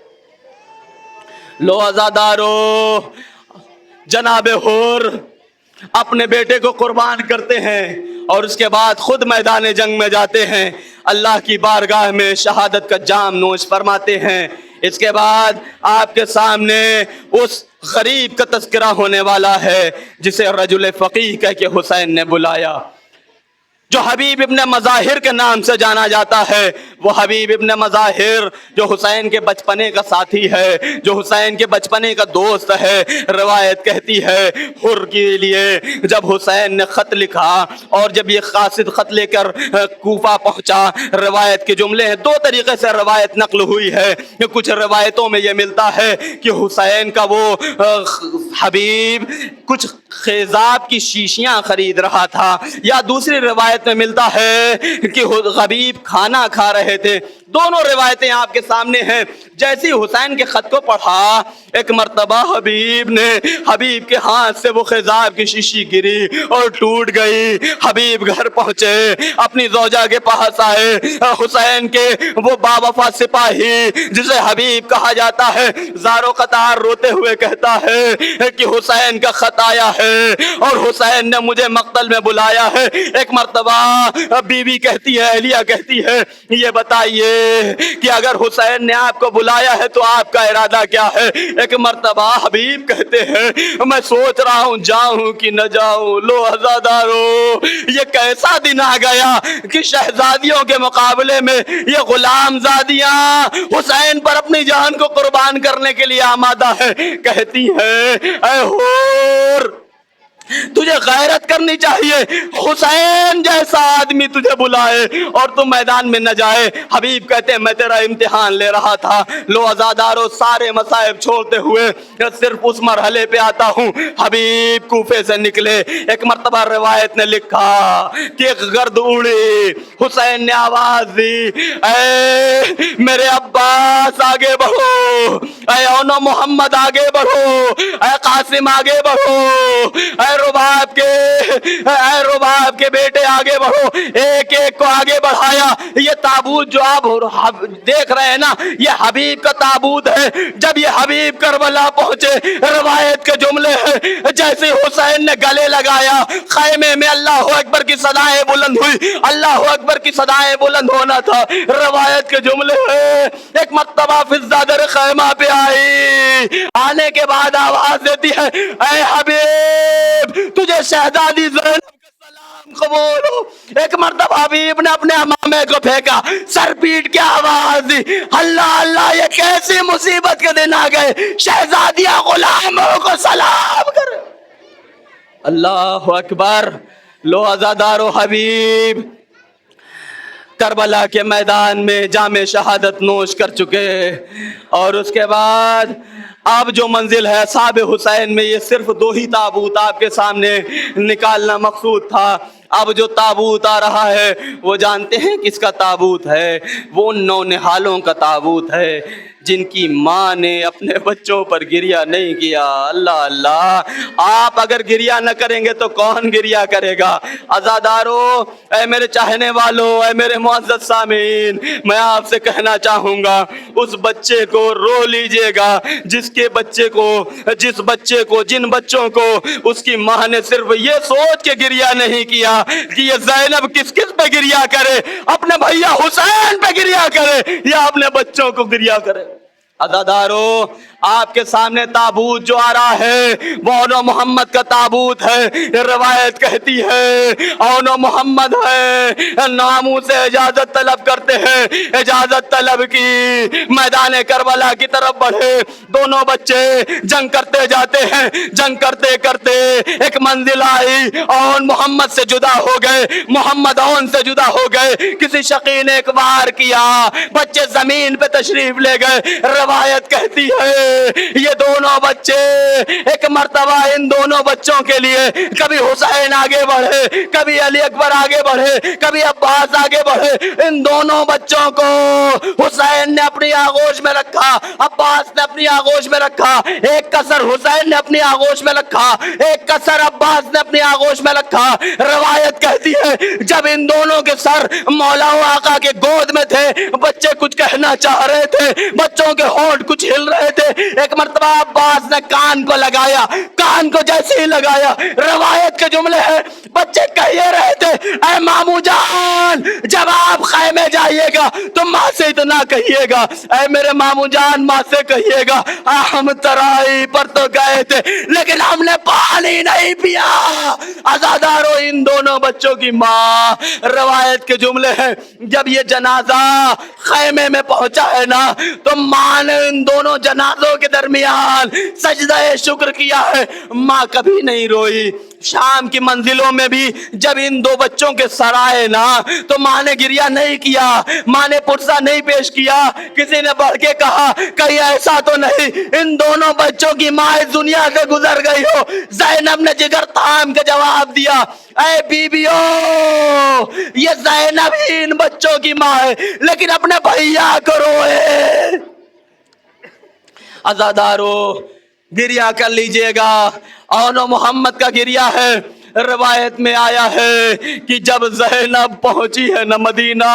لو عزادارو، جناب حر اپنے بیٹے کو قربان کرتے ہیں اور اس کے بعد خود میدان جنگ میں جاتے ہیں، اللہ کی بارگاہ میں شہادت کا جام نوش فرماتے ہیں۔ اس کے بعد آپ کے سامنے اس غریب کا تذکرہ ہونے والا ہے جسے رجل فقیہ کہہ کے حسین نے بلایا، جو حبیب ابن مظاہر کے نام سے جانا جاتا ہے۔ وہ حبیب ابن مظاہر جو حسین کے بچپنے کا ساتھی ہے، جو حسین کے بچپنے کا دوست ہے۔ روایت کہتی ہے حر کے لیے جب حسین نے خط لکھا اور جب یہ قاصد خط لے کر کوفہ پہنچا، روایت کے جملے ہیں، دو طریقے سے روایت نقل ہوئی ہے۔ کچھ روایتوں میں یہ ملتا ہے کہ حسین کا وہ حبیب کچھ خیزاب کی شیشیاں خرید رہا تھا، یا دوسری روایت میں ملتا ہے کہ حبیب کھانا کھا رہے تھے۔ دونوں روایتیں آپ کے سامنے ہیں۔ جیسے حسین کے خط کو پڑھا، ایک مرتبہ حبیب کے ہاتھ سے وہ خیزاب کی شیشی گری اور ٹوٹ گئی۔ حبیب گھر پہنچے، اپنی زوجہ کے پاس آئے، حسین کے وہ باوفا سپاہی جسے حبیب کہا جاتا ہے زارو قطار روتے ہوئے کہتا ہے کہ حسین کا خط آیا ہے اور حسین نے مجھے مقتل میں بلایا ہے۔ ایک مرتبہ بیوی کہتی ہے، اہلیہ کہتی ہے، یہ بتائیے کہ اگر حسین نے آپ کو بلایا ہے تو آپ کا ارادہ کیا ہے؟ ایک مرتبہ حبیب کہتے ہیں میں سوچ رہا ہوں جاؤں کہ نہ جاؤں۔ لو عزادارو، یہ کیسا دن آ گیا کہ شہزادیوں کے مقابلے میں یہ غلام زادیاں حسین پر اپنی جان کو قربان کرنے کے لیے آمادہ ہے۔ کہتی ہے اے حور تجھے غیرت کرنی چاہیے، حسین جیسا آدمی تجھے بلائے اور تم میدان میں نہ جائے۔ حبیب کہتے ہیں میں تیرا امتحان لے رہا تھا۔ لو عزادارو، سارے مصائب چھوڑتے ہوئے صرف اس مرحلے پہ آتا ہوں۔ حبیب کوفے سے نکلے، ایک مرتبہ روایت نے لکھا کہ ایک گرد اڑی، حسین نے آواز دی اے میرے عباس آگے بڑھو، اے اونو محمد آگے بڑھو، اے قاسم آگے بڑھو، اے رباب کے بیٹے آگے بڑھو۔ ایک ایک کو آگے بڑھایا۔ یہ تابوت جو آپ دیکھ رہے ہیں نا، یہ حبیب کا تابوت ہے۔ جب یہ حبیب کربلا پہنچے، روایت کے جملے ہیں جیسے حسین نے گلے لگایا، خیمے میں اللہ اکبر کی صدائیں بلند ہوئی۔ اللہ اکبر کی صدائیں بلند ہونا تھا۔ روایت کے جملے ہیں ایک مرتبہ فضہ در خیمہ پہ آئی، آنے کے بعد آواز دیتی ہے اے حبیب تجھے شہزادی زینب کا سلام قبول ہو۔ ایک مرتبہ حبیب نے اپنے امامے کو پھینکا، سر پیٹ کے آواز دی اللہ اللہ، یہ کیسی مصیبت کے دن آ گئے، شہزادیاں غلاموں کو سلام کر۔ اللہ اکبر۔ لو عزادارو، حبیب کربلا کے میدان میں جام شہادت نوش کر چکے، اور اس کے بعد اب جو منزل ہے اصحاب حسین میں، یہ صرف دو ہی تابوت آپ کے سامنے نکالنا مقصود تھا۔ اب جو تابوت آ رہا ہے وہ جانتے ہیں کس کا تابوت ہے؟ وہ ان نونہالوں کا تابوت ہے جن کی ماں نے اپنے بچوں پر گریہ نہیں کیا۔ اللہ اللہ، آپ اگر گریہ نہ کریں گے تو کون گریہ کرے گا؟ عزادارو، اے میرے چاہنے والوں، اے میرے معزز سامعین، میں آپ سے کہنا چاہوں گا اس بچے کو رو لیجئے گا جن بچوں کو اس کی ماں نے صرف یہ سوچ کے گریہ نہیں کیا کہ یہ زینب کس پہ گریہ کرے، اپنے بھیا حسین پہ گریہ کرے یا اپنے بچوں کو گریہ کرے۔ عزادارو، آپ کے سامنے تابوت جو آ رہا ہے وہ اون و محمد کا تابوت ہے۔ یہ روایت کہتی ہے اون و محمد ہے، ناموں سے اجازت طلب کرتے ہیں، اجازت طلب کی، میدان کربلا کی طرف بڑھے۔ دونوں بچے جنگ کرتے جاتے ہیں، جنگ کرتے کرتے ایک منزل آئی، اون محمد سے جدا ہو گئے، محمد اون سے جدا ہو گئے۔ کسی شقی نے ایک وار کیا، بچے زمین پہ تشریف لے گئے۔ روایت کہتی ہے یہ دونوں بچے ایک مرتبہ ان دونوں بچوں کے لیے کبھی حسین آگے بڑھے، کبھی علی اکبر آگے بڑھے، کبھی عباس آگے بڑھے۔ ان دونوں بچوں کو حسین نے اپنی آغوش میں رکھا، عباس نے اپنی آغوش میں رکھا، ایک کسر حسین نے اپنی آغوش میں رکھا، ایک کسر عباس نے اپنی آغوش میں رکھا۔ روایت کہتی ہے جب ان دونوں کے سر مولا و آقا کے گود میں تھے، بچے کچھ کہنا چاہ رہے تھے، بچوں کے ہونٹ کچھ ہل رہے تھے۔ ایک مرتبہ عباس نے کان کو لگایا، کان کو جیسے ہی لگایا، روایت کے جملے ہیں بچے کہہ یہ رہے تھے اے مامو جان جب آپ خیمے جائیے گا تو ماں سے اتنا کہیے گا، اے میرے مامو جان ماں سے کہیے گا ہم ترائی پر تو گئے تھے لیکن ہم نے پانی نہیں پیا۔ عزادارو، ان دونوں بچوں کی ماں، روایت کے جملے ہیں جب یہ جنازہ خیمے میں پہنچا ہے نا تو ماں نے ان دونوں جنازوں کے درمیان سجدہ شکر کیا ہے۔ ماں کبھی نہیں روئی۔ شام کی منزلوں میں بھی جب ان دو بچوں کے سر آئے نا تو ماں نے گریہ نہیں کیا، ماں نے پرسہ نہیں پیش کیا۔ کسی نے بڑھ کے کہا کہیں ایسا تو نہیں ان دونوں بچوں کی ماں اس دنیا سے گزر گئی ہو؟ زینب نے جگر تھام کے جواب دیا اے بیبیو، یہ زینب ہی ان بچوں کی ماں ہے لیکن اپنے بھیا کو روئے۔ عزادارو، گریہ کر لیجئے گا، اون و محمد کا گریہ ہے۔ روایت میں آیا ہے کہ جب زینب پہنچی ہے نہ مدینہ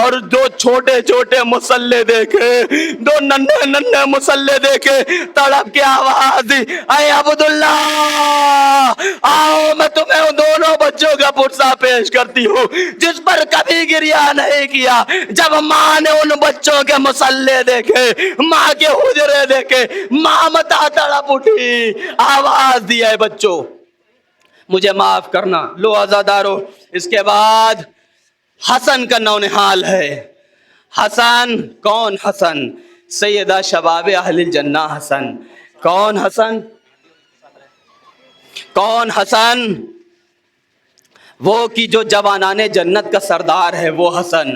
اور دو چھوٹے چھوٹے مسلے دیکھے، دو ننھے ننھے مسلے دیکھے، تڑپ کے آواز دی اے عبداللہ آؤ میں تمہیں ان دونوں بچوں کا پرسہ پیش کرتی ہوں جس پر کبھی گریہ نہیں کیا۔ جب ماں نے ان بچوں کے مسلے دیکھے، ماں کے حجرے دیکھے، ماں متا تڑپ اٹھی، آواز دی اے بچوں مجھے معاف کرنا۔ لو عزادارو، اس کے بعد حسن کا نونہال ہے۔ حسن کون؟ حسن سیدہ شباب اہل الجنہ حسن۔ کون حسن؟ کون حسن؟ وہ کی جو جوانان جنت کا سردار ہے، وہ حسن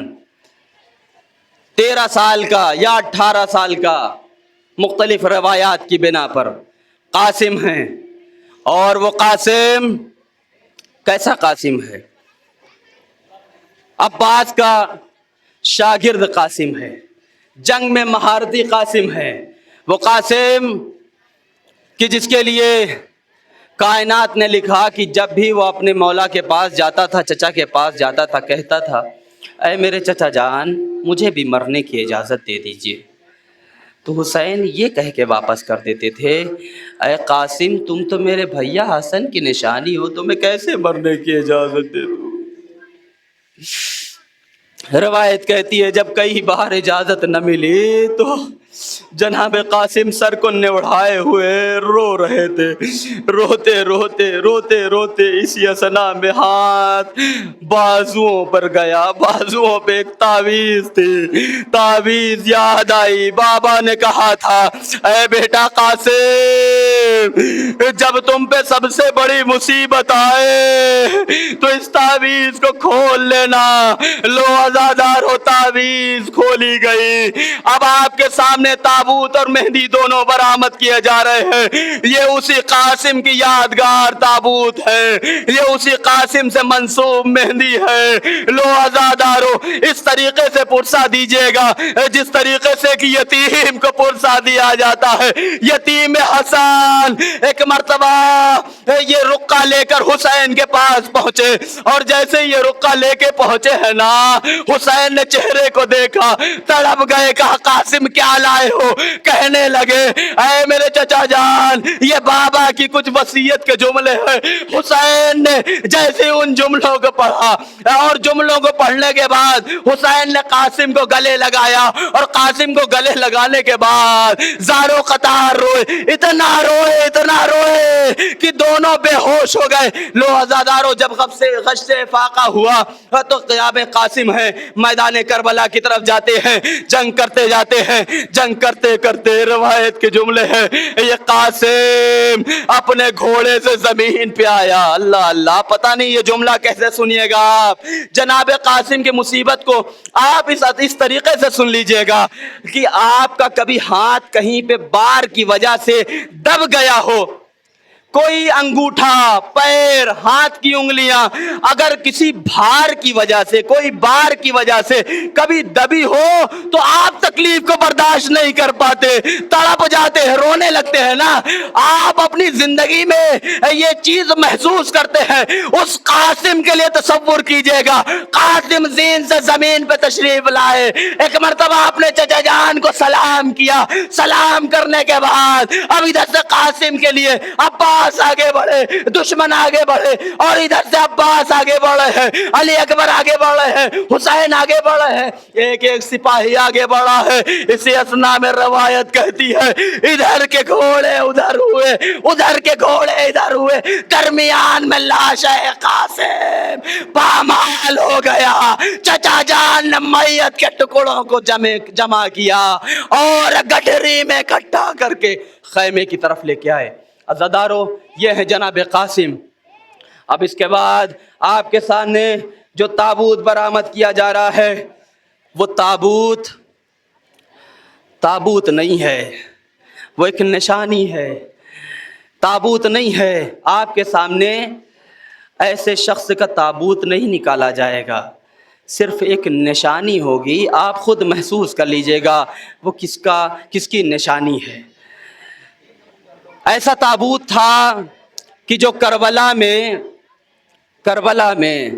13 سال کا یا 18 سال کا، مختلف روایات کی بنا پر قاسم ہیں۔ اور وہ قاسم کیسا قاسم ہے؟ عباس کا شاگرد قاسم ہے، جنگ میں مہارتی قاسم ہے۔ وہ قاسم کہ جس کے لیے کائنات نے لکھا کہ جب بھی وہ اپنے مولا کے پاس جاتا تھا، چچا کے پاس جاتا تھا، کہتا تھا اے میرے چچا جان مجھے بھی مرنے کی اجازت دے دیجئے۔ تو حسین یہ کہہ کے واپس کر دیتے تھے اے قاسم تم تو میرے بھیا حسن کی نشانی ہو، تمہیں کیسے مرنے کی اجازت دے دوں؟ روایت کہتی ہے جب کئی بار اجازت نہ ملی تو جناب قاسم سر کو نوڑھائے ہوئے رو رہے تھے، روتے روتے روتے روتے اسی اثنا میں ہاتھ بازوؤں پر گیا، بازوؤں پہ ایک تعویذ تھی، تعویذ یاد آئی۔ بابا نے کہا تھا اے بیٹا قاسم جب تم پہ سب سے بڑی مصیبت آئے تو اس تعویذ کو کھول لینا۔ لو عزادار ہو، تعویذ کھولی گئی۔ اب آپ کے سامنے تابوت اور مہندی دونوں برآمد کیے جا رہے ہیں۔ یہ اسی قاسم کی یادگار تابوت ہے، یہ اسی قاسم سے منسوب مہندی ہے۔ لو عزادارو، اس طریقے سے پرسا دیجئے گا جس طریقے سے کہ یتیم کو پرسا دیا جاتا ہے۔ یتیم حسن ایک مرتبہ یہ رقہ لے کر حسین کے پاس پہنچے، اور جیسے یہ رقہ لے کے پہنچے ہیں نا، حسین نے چہرے کو دیکھا، تڑپ گئے، کہا قاسم کیا لائے ہو؟ کہنے لگے اے میرے چچا جان، یہ بابا کی کچھ وصیت کے جملے ہیں۔ حسین نے جیسے ان جملوں کو پڑھا، اور جملوں کو پڑھنے کے بعد حسین نے قاسم کو گلے لگایا، اور قاسم کو گلے لگانے کے بعد زارو قطار روئے، اتنا روئے کہ دونوں بے ہوش ہو گئے۔ لو عزادارو، جب غش سے فاقہ ہوا تو قیام قاسم ہے، میدان کربلا کی طرف جاتے ہیں، جنگ کرتے جاتے ہیں، جنگ کرتے کرتے روایت کے جملے ہیں، یہ قاسم اپنے گھوڑے سے زمین پہ آیا۔ اللہ اللہ، پتہ نہیں یہ جملہ کیسے سنیے گا آپ۔ جناب قاسم کی مصیبت کو آپ اس طریقے سے سن لیجئے گا کہ آپ کا کبھی ہاتھ کہیں پہ بار کی وجہ سے دب گیا ہو، کوئی انگوٹھا، پیر، ہاتھ کی انگلیاں اگر کسی بھار کی وجہ سے، کوئی بار کی وجہ سے کبھی دبی ہو تو آپ تکلیف کو برداشت نہیں کر پاتے، تڑپ جاتے ہیں، رونے لگتے ہیں نا۔ آپ اپنی زندگی میں یہ چیز محسوس کرتے ہیں۔ اس قاسم کے لیے تصور کیجئے گا، قاسم زین سے زمین پہ تشریف لائے، ایک مرتبہ اپنے چچا جان کو سلام کیا، سلام کرنے کے بعد اب ادھر سے قاسم کے لیے عباس آگے بڑھے، دشمن آگے بڑھے، اور ادھر سے عباس آگے بڑھے ہیں، علی اکبر آگے بڑھے ہیں، حسین آگے بڑھے ہیں، ایک ایک سپاہی آگے بڑھا ہے۔ اسی اسنا میں روایت کہتی ہے ادھر کے گھوڑے ادھر ہوئے، ادھر کے گھوڑے ادھر ہوئے، درمیان میں لاش ہے قاسم پامال ہو گیا۔ چچا جان نے میت کے ٹکڑوں کو جمع کیا اور گٹھری میں اکٹھا کر کے خیمے کی طرف لے کے آئے۔ عزادارو، یہ ہے جناب قاسم۔ اب اس کے بعد آپ کے سامنے جو تابوت برآمد کیا جا رہا ہے، وہ تابوت نہیں ہے، وہ ایک نشانی ہے، تابوت نہیں ہے۔ آپ کے سامنے ایسے شخص کا تابوت نہیں نکالا جائے گا، صرف ایک نشانی ہوگی، آپ خود محسوس کر لیجئے گا وہ کس کی نشانی ہے۔ ایسا تابوت تھا کہ جو کربلا میں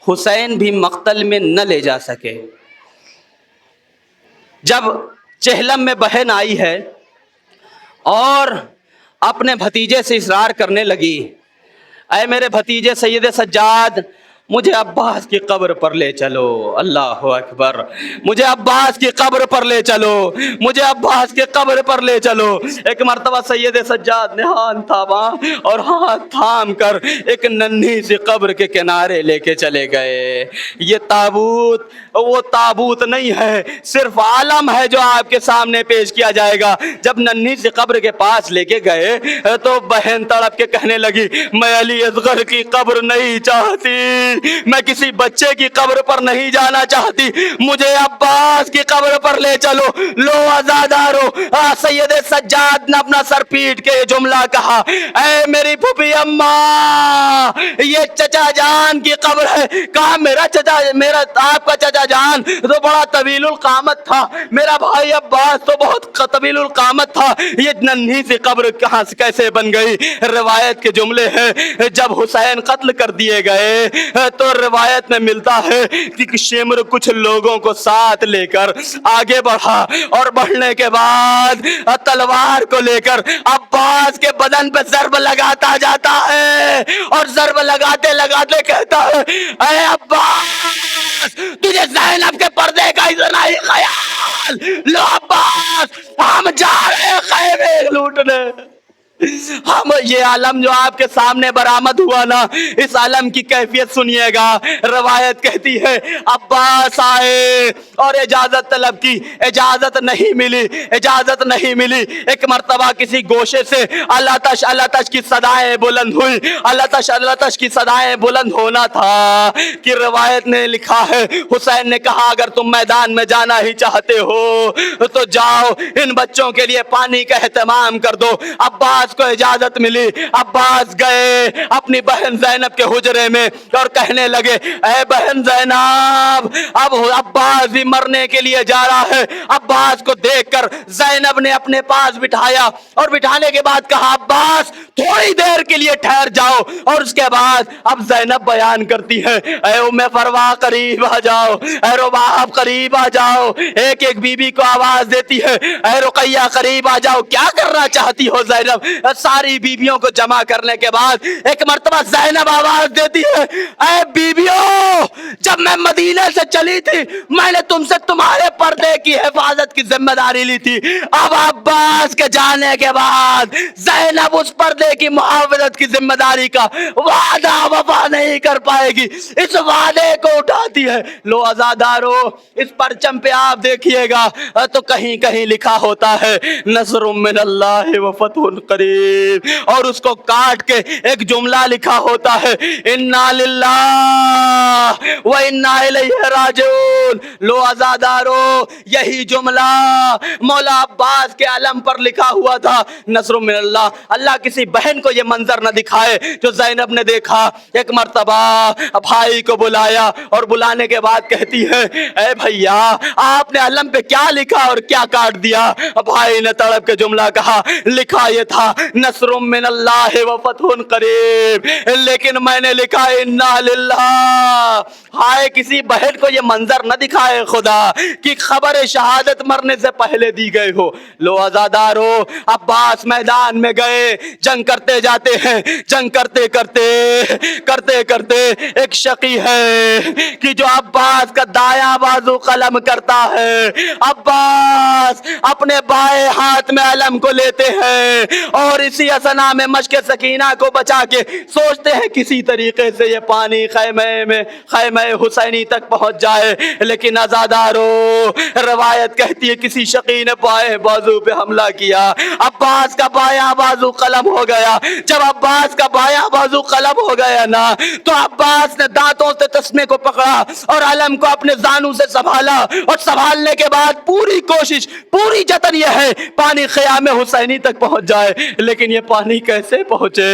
حسین بھی مقتل میں نہ لے جا سکے۔ جب چہلم میں بہن آئی ہے اور اپنے بھتیجے سے اصرار کرنے لگی، اے میرے بھتیجے سید سجاد، مجھے عباس کی قبر پر لے چلو۔ اللہ اکبر، مجھے عباس کی قبر پر لے چلو، مجھے عباس کی قبر پر لے چلو۔ ایک مرتبہ سید سجاد نے ہاتھ تھاما اور ہاتھ تھام کر ایک ننھی سی قبر کے کنارے لے کے چلے گئے۔ یہ تابوت وہ تابوت نہیں ہے، صرف عالم ہے جو آپ کے سامنے پیش کیا جائے گا۔ جب ننھی سی قبر کے پاس لے کے گئے تو بہن تڑپ کے کہنے لگی میں علی اصغر کی قبر نہیں چاہتی، میں کسی بچے کی قبر پر نہیں جانا چاہتی، مجھے عباس کی قبر پر لے چلو۔ لو عزادارو، سید سجاد نے اپنا سر پیٹ کے یہ جملہ کہا، اے میری پھوپھی اماں، یہ چچا جان کی قبر ہے۔ کہا میرا آپ کا چچا جان تو بڑا طویل القامت تھا، میرا بھائی عباس تو بہت طویل القامت تھا، یہ ننھی سی قبر کہاں سے کیسے بن گئی؟ روایت کے جملے ہیں جب حسین قتل کر دیے گئے تو روایت میں ملتا ہے کہ شمر کچھ لوگوں کو ساتھ لے کر آگے بڑھا، اور بڑھنے کے بعد تلوار کو لے کر عباس کے بدن پہ ضرب لگاتا جاتا ہے، اور ضرب لگاتے لگاتے کہتا ہے اے عباس، تجھے زینب کے پردے کا اتنا ہی خیال؟ لو عباس، ہم جا رہے خیمے لوٹنے۔ ہم یہ علم جو آپ کے سامنے برآمد ہوا نا، اس علم کی کیفیت سنیے گا۔ روایت کہتی ہے عباس آئے اور اجازت طلب کی، اجازت نہیں ملی، اجازت نہیں ملی۔ ایک مرتبہ کسی گوشے سے اللہ تش کی صدائیں بلند ہوئی، اللہ تش کی صدائیں بلند ہونا تھا کہ روایت نے لکھا ہے حسین نے کہا اگر تم میدان میں جانا ہی چاہتے ہو تو جاؤ، ان بچوں کے لیے پانی کا اہتمام کر دو۔ عباس کو اجازت ملی، عباس گئے اپنی بہن زینب کے حجرے میں اور کہنے لگے اے بہن زینب، اب عباس بھی مرنے کے لیے جا رہا ہے۔ عباس کو دیکھ کر زینب نے اپنے پاس بٹھایا اور بٹھانے کے بعد کہا عباس تھوڑی دیر کے لیے ٹھہر جاؤ۔ اور اس کے بعد اب زینب بیان کرتی ہے اے ام فروا قریب آ جاؤ، اے رباب قریب آ جاؤ، ایک ایک بی بی کو آواز دیتی ہے اے رقیہ قریب آ جاؤ۔ کیا کرنا چاہتی ہو زینب؟ ساری بیویوں کو جمع کرنے کے بعد ایک مرتبہ زینب آواز دیتی ہے اے بیویوں، جب میں مدینے سے چلی تھی میں نے تم سے تمہارے پردے کی حفاظت کی ذمہ داری لی تھی، اب عباس کے جانے کے بعد زینب اس پردے کی محافظت کی ذمہ داری کا وعدہ وفا نہیں کر پائے گی، اس وعدے کو اٹھاتی ہے۔ لو عزادارو، اس پرچم پہ آپ دیکھیے گا تو کہیں کہیں لکھا ہوتا ہے نصر من اللہ و فتح قریب، اور اس کو کاٹ کے ایک جملہ لکھا ہوتا ہے انا للہ و انا الیہ راجعون۔ لو عزادارو، یہی جملہ مولا عباس کے علم پر لکھا ہوا تھا نصر من اللہ۔ اللہ کسی بہن کو یہ منظر نہ دکھائے جو زینب نے دیکھا۔ ایک مرتبہ بھائی کو بلایا اور بلانے کے بعد کہتی ہے اے بھیا آپ نے علم پہ کیا لکھا اور کیا کاٹ دیا؟ بھائی نے تڑپ کے جملہ کہا لکھا یہ تھا نصر من اللہ و فتح قریب، لیکن میں نے لکھا انا للہ۔ ہائے کسی بہن کو یہ منظر نہ دکھائے خدا کہ خبر شہادت مرنے سے پہلے دی گئے ہو۔ لو عزادارو، عباس میدان میں گئے، جنگ کرتے جاتے ہیں، جنگ کرتے کرتے ایک شقی ہے کہ جو عباس کا دایاں بازو قلم کرتا ہے۔ عباس اپنے بائیں ہاتھ میں علم کو لیتے ہیں اور اسی اثنا میں مشق سکینہ کو بچا کے سوچتے ہیں کسی طریقے سے یہ پانی خیمہ حسینی تک پہنچ جائے، لیکن عزادارو روایت کہتی ہے کسی شقی نے بائیں بازو پہ حملہ کیا، عباس کا بایاں بازو قلم ہو گیا۔ جب عباس کا بایاں بازو قلم ہو گیا نا تو عباس نے دانتوں سے تسمے کو پکڑا اور علم کو اپنے زانوں سے سنبھالا، اور سنبھالنے کے بعد پوری کوشش پوری جتن یہ ہے پانی خیام حسینی تک پہنچ جائے، لیکن یہ پانی کیسے پہنچے؟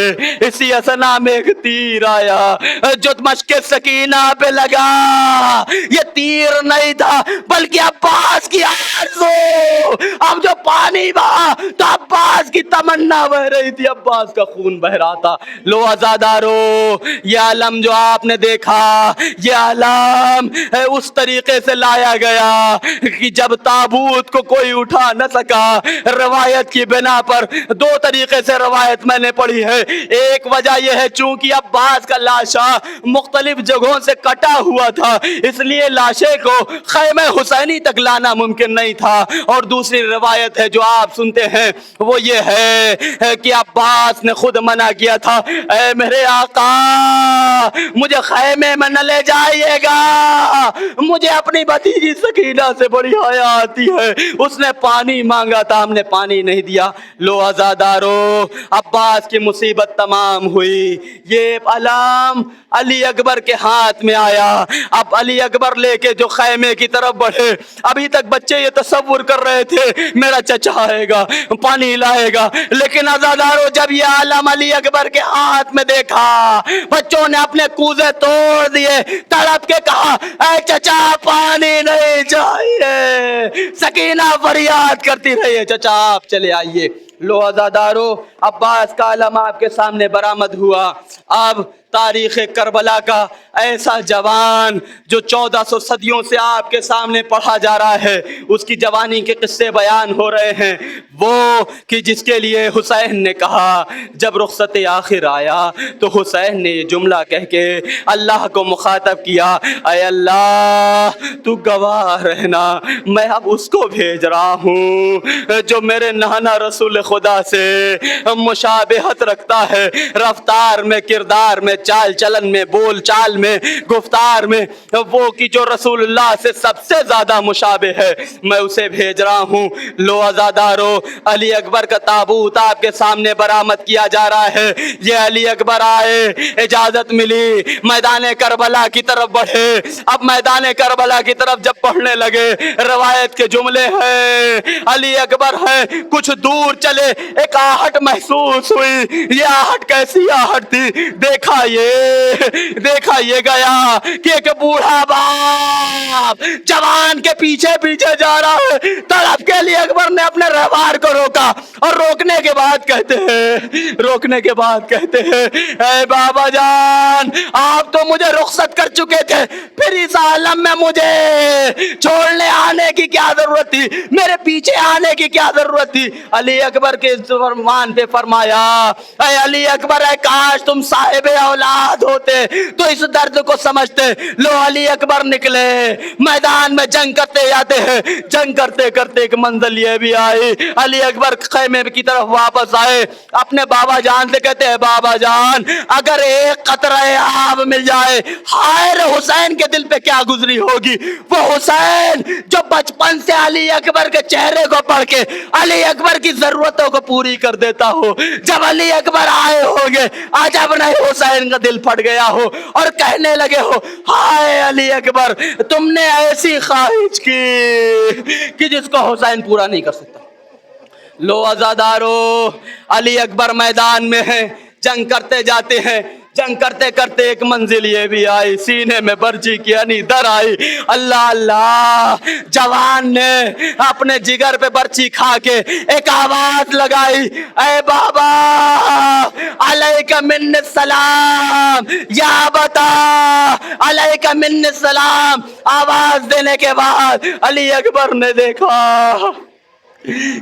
اسی اثنا میں ایک تیر آیا جو مشق سکینہ پہ لگا۔ یہ تیر نہیں تھا بلکہ عباس کی آرزو، اب جو پانی بہا تو عباس کی تمنا بہ رہی تھی، عباس کا خون بہ رہا تھا۔ لو عزادارو، یہ علم جو آپ نے دیکھا یہ علم اس طریقے سے لایا گیا کہ جب تابوت کو کوئی اٹھا نہ سکا، روایت کی بنا پر دو طریقے سے روایت میں نے پڑھی ہے۔ ایک وجہ یہ ہے چونکہ عباس کا لاشا مختلف جگہوں سے کٹا ہوا تھا، اس لیے لاشے کو خیمہ حسینی تک لانا ممکن نہیں تھا، اور دوسری روایت ہے جو آپ سنتے ہیں وہ یہ ہے کہ عباس نے خود منع کیا تھا اے میرے آقا مجھے خیمے میں نہ لے جائیے گا، مجھے اپنی بھتیجی سکینہ سے بڑی حیا آتی ہے، اس نے پانی مانگا تھا ہم نے پانی نہیں دیا۔ لو عزادارو، عباس کی مصیبت تمام ہوئی، یہ علم علی اکبر کے ہاتھ میں آیا۔ اب علی اکبر لے کے جو خیمے کی طرف بڑھے، ابھی تک بچے یہ تصور کر رہے تھے میرا چچا آئے گا پانی لائے گا، لیکن عزادارو جب یہ علم علی اکبر کے ہاتھ میں دیکھا بچوں نے اپنے کوزے توڑ دیے، تڑپ کے کہا اے چچا پانی نہیں چاہیے، سکینہ فریاد کرتی رہی ہے چچا آپ چلے آئیے۔ لو عزادارو، عباس کا علم آپ کے سامنے برآمد ہوا۔ اب تاریخ کربلا کا ایسا جوان جو 1400 صدیوں سے آپ کے سامنے پڑھا جا رہا ہے، اس کی جوانی کے قصے بیان ہو رہے ہیں، وہ کہ جس کے لیے حسین نے کہا جب رخصت آخر آیا تو حسین نے یہ جملہ کہہ کے اللہ کو مخاطب کیا، اے اللہ تو گواہ رہنا، میں اب اس کو بھیج رہا ہوں جو میرے نانا رسول خدا سے مشابہت رکھتا ہے، رفتار میں، کردار میں، چال چلن میں، بول چال میں، گفتار میں، وہ کی جو رسول اللہ سے سب سے زیادہ مشابہ ہے، میں اسے بھیج رہا ہوں۔ لو عزادارو، علی اکبر کا تابوت آپ کے سامنے برآمد کیا جا رہا ہے، یہ علی اکبر آئے، اجازت ملی، میدان کربلا کی طرف بڑھے۔ اب میدان کربلا کی طرف جب بڑھنے لگے، روایت کے جملے ہیں، علی اکبر ہے، کچھ دور چلے، ایک آہٹ محسوس ہوئی۔ یہ آہٹ کیسی آہٹ تھی؟ دیکھا یہ گیا کہ ایک بوڑھا باپ جوان کے پیچھے پیچھے جا رہا ہے۔ تڑپ کے علی اکبر نے اپنے رہبار کو روکا اور روکنے کے بعد کہتے ہیں اے بابا جان، آپ تو مجھے رخصت کر چکے تھے، پھر اس عالم میں مجھے چھوڑنے آنے کی کیا ضرورت تھی، میرے پیچھے آنے کی کیا ضرورت تھی؟ علی اکبر کے فرمان پہ فرمایا، اے علی اکبر، اے کاش تم صاحب اولاد ہوتے تو اس درد کو سمجھتے۔ لو علی اکبر نکلے، میدان میں جنگ کرتے جاتے ہیں، جنگ کرتے کرتے ایک منزل یہ بھی آئی، علی اکبر خیمے کی طرف واپس آئے، اپنے بابا جان سے کہتے ہیں بابا جان اگر ایک قطرہ آب مل جائے، ہائے حسین کے دل پہ کیا گزری ہوگی۔ وہ حسین جو بچپن سے علی اکبر کے چہرے کو پڑھ کے علی اکبر کی ضرورتوں کو پوری کر دیتا ہو، جب علی اکبر آئے ہوں گے عجب نہیں حسین کا دل پھٹ گیا ہو اور کہنے لگے ہو، ہائے علی اکبر تم نے ایسی خواہش کی کہ جس کو حسین پورا نہیں کر سکتا۔ لو عزادارو، علی اکبر میدان میں ہیں، جنگ کرتے جاتے ہیں، جنگ کرتے کرتے ایک منزل یہ بھی آئی، سینے میں برچی کی انی در آئی۔ اللہ اللہ، جوان نے اپنے جگر پہ برچی کھا کے ایک آواز لگائی، اے بابا علیک من السلام یا بتا علیک من السلام۔ آواز دینے کے بعد علی اکبر نے دیکھا،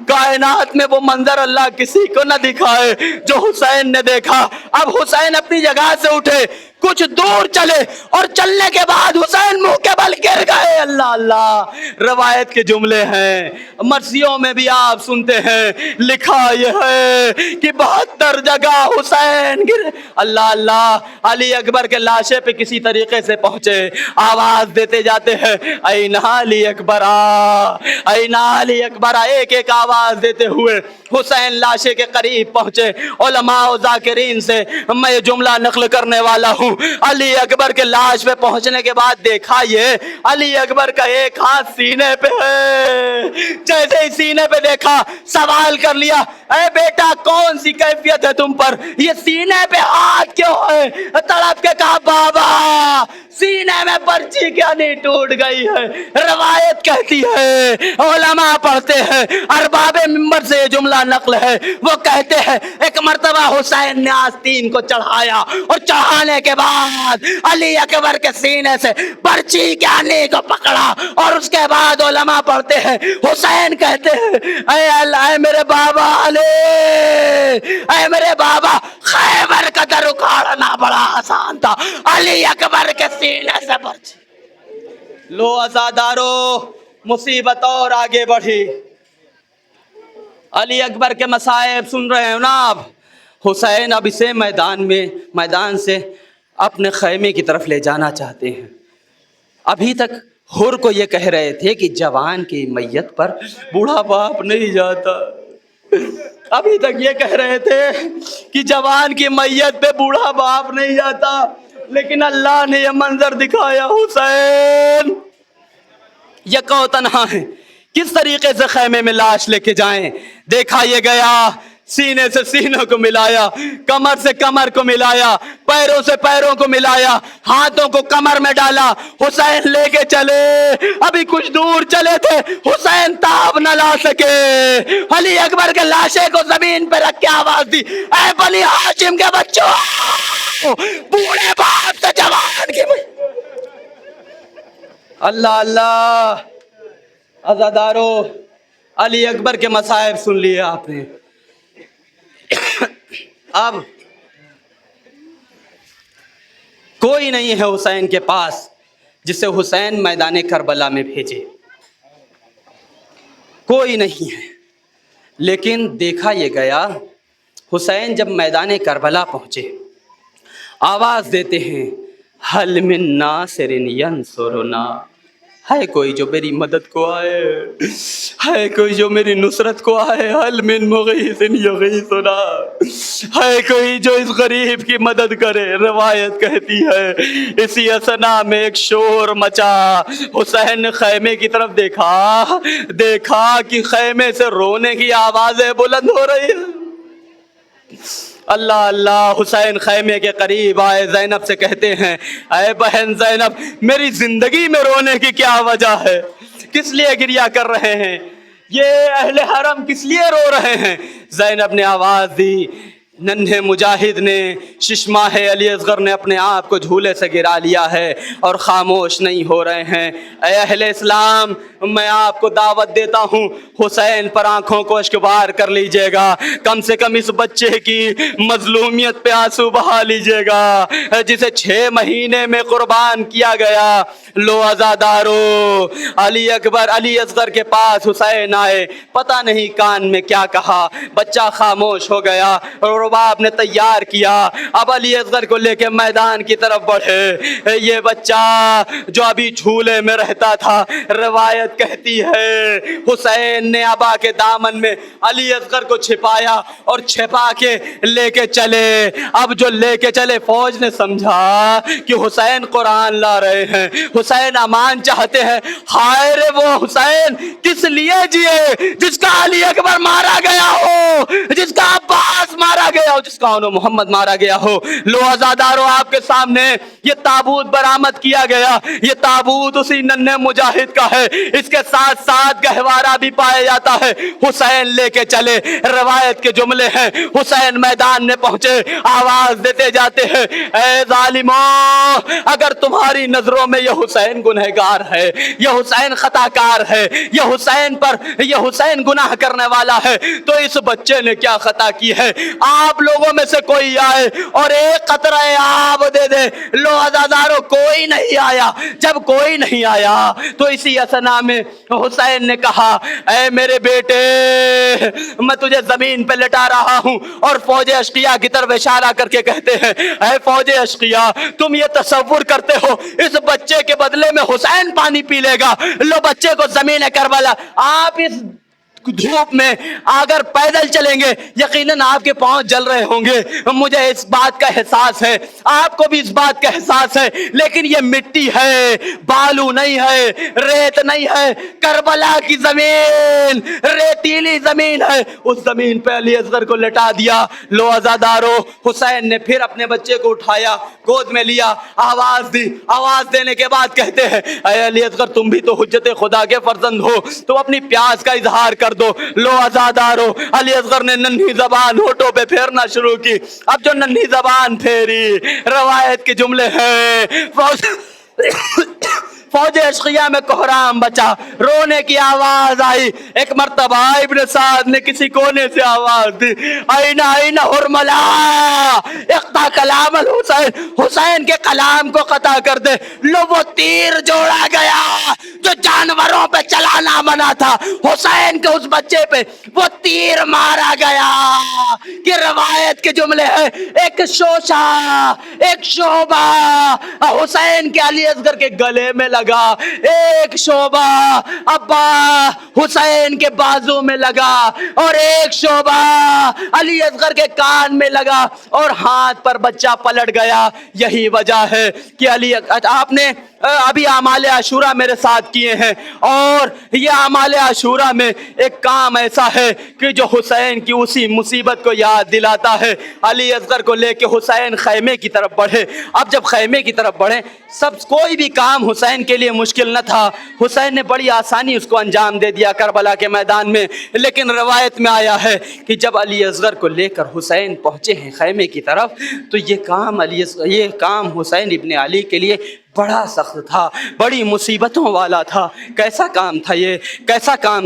کائنات میں وہ منظر اللہ کسی کو نہ دکھائے جو حسین نے دیکھا۔ اب حسین اپنی جگہ سے اٹھے، کچھ دور چلے اور چلنے کے بعد حسین منہ کے بل گر گئے۔ اللہ اللہ، روایت کے جملے ہیں، مرثیوں میں بھی آپ سنتے ہیں، لکھا یہ ہے کہ 72 جگہ حسین گرے۔ اللہ اللہ، علی اکبر کے لاشے پہ کسی طریقے سے پہنچے، آواز دیتے جاتے ہیں، این علی اکبر آ، این علی اکبر آ، ایک ایک آواز دیتے ہوئے حسین لاشے کے قریب پہنچے۔ علماء و ذاکرین سے میں یہ جملہ نقل کرنے والا ہوں، علی اکبر کے لاش پہ پہنچنے کے بعد دیکھا یہ علی اکبر کا ایک ہاتھ سینے پہ ہے۔ جیسے ہی سینے پہ دیکھا سوال کر لیا، اے بیٹا کون سی کیفیت ہے تم پر، یہ سینے پہ ہاتھ کیوں ہے؟ تڑپ کے کہا بابا سینے میں برچی کیا نہیں ٹوٹ گئی ہے۔ روایت کہتی ہے، علماء پڑھتے ہیں، ارباب منبر سے یہ جملہ نقل ہے، وہ کہتے ہیں ایک مرتبہ حسین نے آستین کو چڑھایا اور چڑھانے کے بعد علی اکبر کے سینے سے برچی کے آنے کو پکڑا، اور اس کے بعد علماء پڑھتے ہیں حسین کہتے ہیں، اے اللہ، اے میرے بابا علی، اے میرے بابا، خیبر کا در اکھاڑنا بڑا آسان تھا، علی اکبر کے سینے سے برچی۔ لو عزادارو، مصیبت اور آگے بڑھی، علی اکبر کے مصائب سن رہے ہیں نا آپ۔ حسین اب اسے میدان سے اپنے خیمے کی طرف لے جانا چاہتے ہیں۔ ابھی تک حر کو یہ کہہ رہے تھے کہ جوان کی میت پر بوڑھا باپ نہیں جاتا، ابھی تک یہ کہہ رہے تھے کہ جوان کی میت پہ بوڑھا باپ نہیں جاتا، لیکن اللہ نے یہ منظر دکھایا، حسین یہ کو تنہا ہے، کس طریقے سے خیمے میں لاش لے کے جائیں۔ دیکھا یہ گیا، سینے سے سینوں کو ملایا، کمر سے کمر کو ملایا، پیروں سے پیروں کو ملایا، ہاتھوں کو کمر میں ڈالا، حسین لے کے چلے۔ ابھی کچھ دور چلے تھے، حسین تاب نہ لا سکے، علی اکبر کے لاشے کو زمین پہ رکھ کے آواز دی، اے بنی ہاشم کے بچوں، بوڑھے باپ سے جوان کی اللہ اللہ عزادارو علی اکبر کے مصائب سن لیے آپ نے. اب کوئی نہیں ہے حسین کے پاس جسے حسین میدان کربلا میں بھیجے، کوئی نہیں ہے. لیکن دیکھا یہ گیا حسین جب میدان کربلا پہنچے آواز دیتے ہیں حل من ناصر ینصرنا، ہے کوئی جو میری مدد کو آئے، ہے کوئی جو میری نصرت کو آئے، حل من مغیث یغیثنا، ہے کوئی جو اس غریب کی مدد کرے. روایت کہتی ہے اسی اثنا میں ایک شور مچا. حسین نے خیمے کی طرف دیکھا کہ خیمے سے رونے کی آوازیں بلند ہو رہی ہیں. اللہ اللہ. حسین خیمے کے قریب آئے، زینب سے کہتے ہیں اے بہن زینب میری زندگی میں رونے کی کیا وجہ ہے، کس لیے گریہ کر رہے ہیں، یہ اہل حرم کس لیے رو رہے ہیں. زینب نے آواز دی، ننھے مجاہد نے ششماہ علی اصغر نے اپنے آپ کو جھولے سے گرا لیا ہے اور خاموش نہیں ہو رہے ہیں. اے اہل اسلام میں آپ کو دعوت دیتا ہوں حسین پر آنکھوں کو اشکبار کر لیجئے گا، کم سے کم اس بچے کی مظلومیت پہ آنسو بہا لیجئے گا جسے 6 مہینے میں قربان کیا گیا. لو عزادارو علی اکبر علی اصغر کے پاس حسین آئے، پتہ نہیں کان میں کیا کہا، بچہ خاموش ہو گیا اور رباب نے تیار کیا. اب علی اصغر کو لے کے میدان کی طرف بڑھے. یہ بچہ جو ابھی جھولے میں رہتا تھا، روایت کہتی ہے حسین نے ابا کے دامن میں علی اصغر کو چھپایا اور چھپا کے لے کے چلے. اب جو لے کے چلے فوج نے سمجھا کہ حسین قرآن لا رہے ہیں، حسین امان چاہتے ہیں. ہائے رے وہ حسین کس لیے جیے جس کا علی اکبر مارا گیا ہو، جس کا عباس مارا گیا ہو، جس کا انو محمد مارا گیا ہو. لو عزادارو آپ کے سامنے یہ تابوت برآمد کیا گیا. یہ تابوت اسی ننھے مجاہد کا ہے، اس کے ساتھ ساتھ گہوارہ بھی پایا جاتا ہے. حسین لے کے چلے. روایت کے جملے ہیں حسین میدان میں پہنچے، آواز دیتے جاتے ہیں اے ظالموں اگر تمہاری نظروں میں یہ حسین گنہگار ہے، یہ حسین خطا کار ہے، یہ حسین گناہ کرنے والا ہے، تو اس بچے نے کیا خطا کی ہے. آپ لوگوں میں سے کوئی آئے اور ایک قطرہ آب دے دے. لو عزادارو کوئی نہیں آیا. جب کوئی نہیں آیا تو اسی اثنا میں حسین نے کہا اے میرے بیٹے میں تجھے زمین پہ لٹا رہا ہوں. اور فوج اشقیاء کی طرف اشارہ کر کے کہتے ہیں اے فوج اشقیاء تم یہ تصور کرتے ہو اس بچے کے بدلے میں حسین پانی پی لے گا. لو بچے کو زمین کربلا. آپ اس دھوپ میں اگر پیدل چلیں گے یقیناً آپ کے پاؤں جل رہے ہوں گے. مجھے اس بات کا احساس ہے، آپ کو بھی اس بات کا احساس ہے، لیکن یہ مٹی ہے، بالو نہیں ہے، ریت نہیں ہے. کربلا کی زمین ریتیلی زمین ہے. اس زمین پہ علی اصغر کو لٹا دیا. لو عزادارو حسین نے پھر اپنے بچے کو اٹھایا، گود میں لیا، آواز دی. آواز دینے کے بعد کہتے ہیں اے علی اصغر تم بھی تو حجت خدا کے فرزند ہو، تو اپنی پیاس کا اظہار کر دو. لو عزادارو علی اصغر نے ننھی زبان ہونٹوں پہ پھیرنا شروع کی. اب جو ننھی زبان پھیری روایت کے جملے ہیں فوج اشقیاء میں کوہرام بچا، رونے کی آواز آئی. ایک مرتبہ ابن سعد نے کسی کونے سے آواز دی اینا اینا حرملا اقطع کلام الحسین، حسین کے کلام کو قطع کر دے. لو وہ تیر جوڑا گیا جو جانوروں پہ چلانا منع تھا، حسین کے اس بچے پہ وہ تیر مارا گیا. کہ روایت کے جملے ہیں ایک شوشہ ایک شعبہ حسین کے علی اصغر کے گلے میں لگا، ایک شعبہ ابا حسین کے بازو میں لگا، اور ایک شعبہ علی اصغر کے کان میں لگا اور ہاتھ پر بچہ پلٹ گیا. یہی وجہ ہے کہ آپ نے ابھی اعمال عاشورہ میرے ساتھ کیے ہیں، اور یہ اعمال عاشورہ میں ایک کام ایسا ہے کہ جو حسین کی اسی مصیبت کو یاد دلاتا ہے. علی اصغر کو لے کے حسین خیمے کی طرف بڑھے. اب جب خیمے کی طرف بڑھے کوئی بھی کام حسین کے لیے مشکل نہ تھا، حسین نے بڑی آسانی اس کو انجام دے دیا کربلا کے میدان میں۔ لیکن روایت میں آیا ہے کہ جب علی اصغر کو لے کر حسین پہنچے ہیں خیمے کی طرف، تو یہ کام حسین ابن علی کے لیے بڑا سخت تھا، بڑی مصیبتوں والا تھا۔ کیسا کام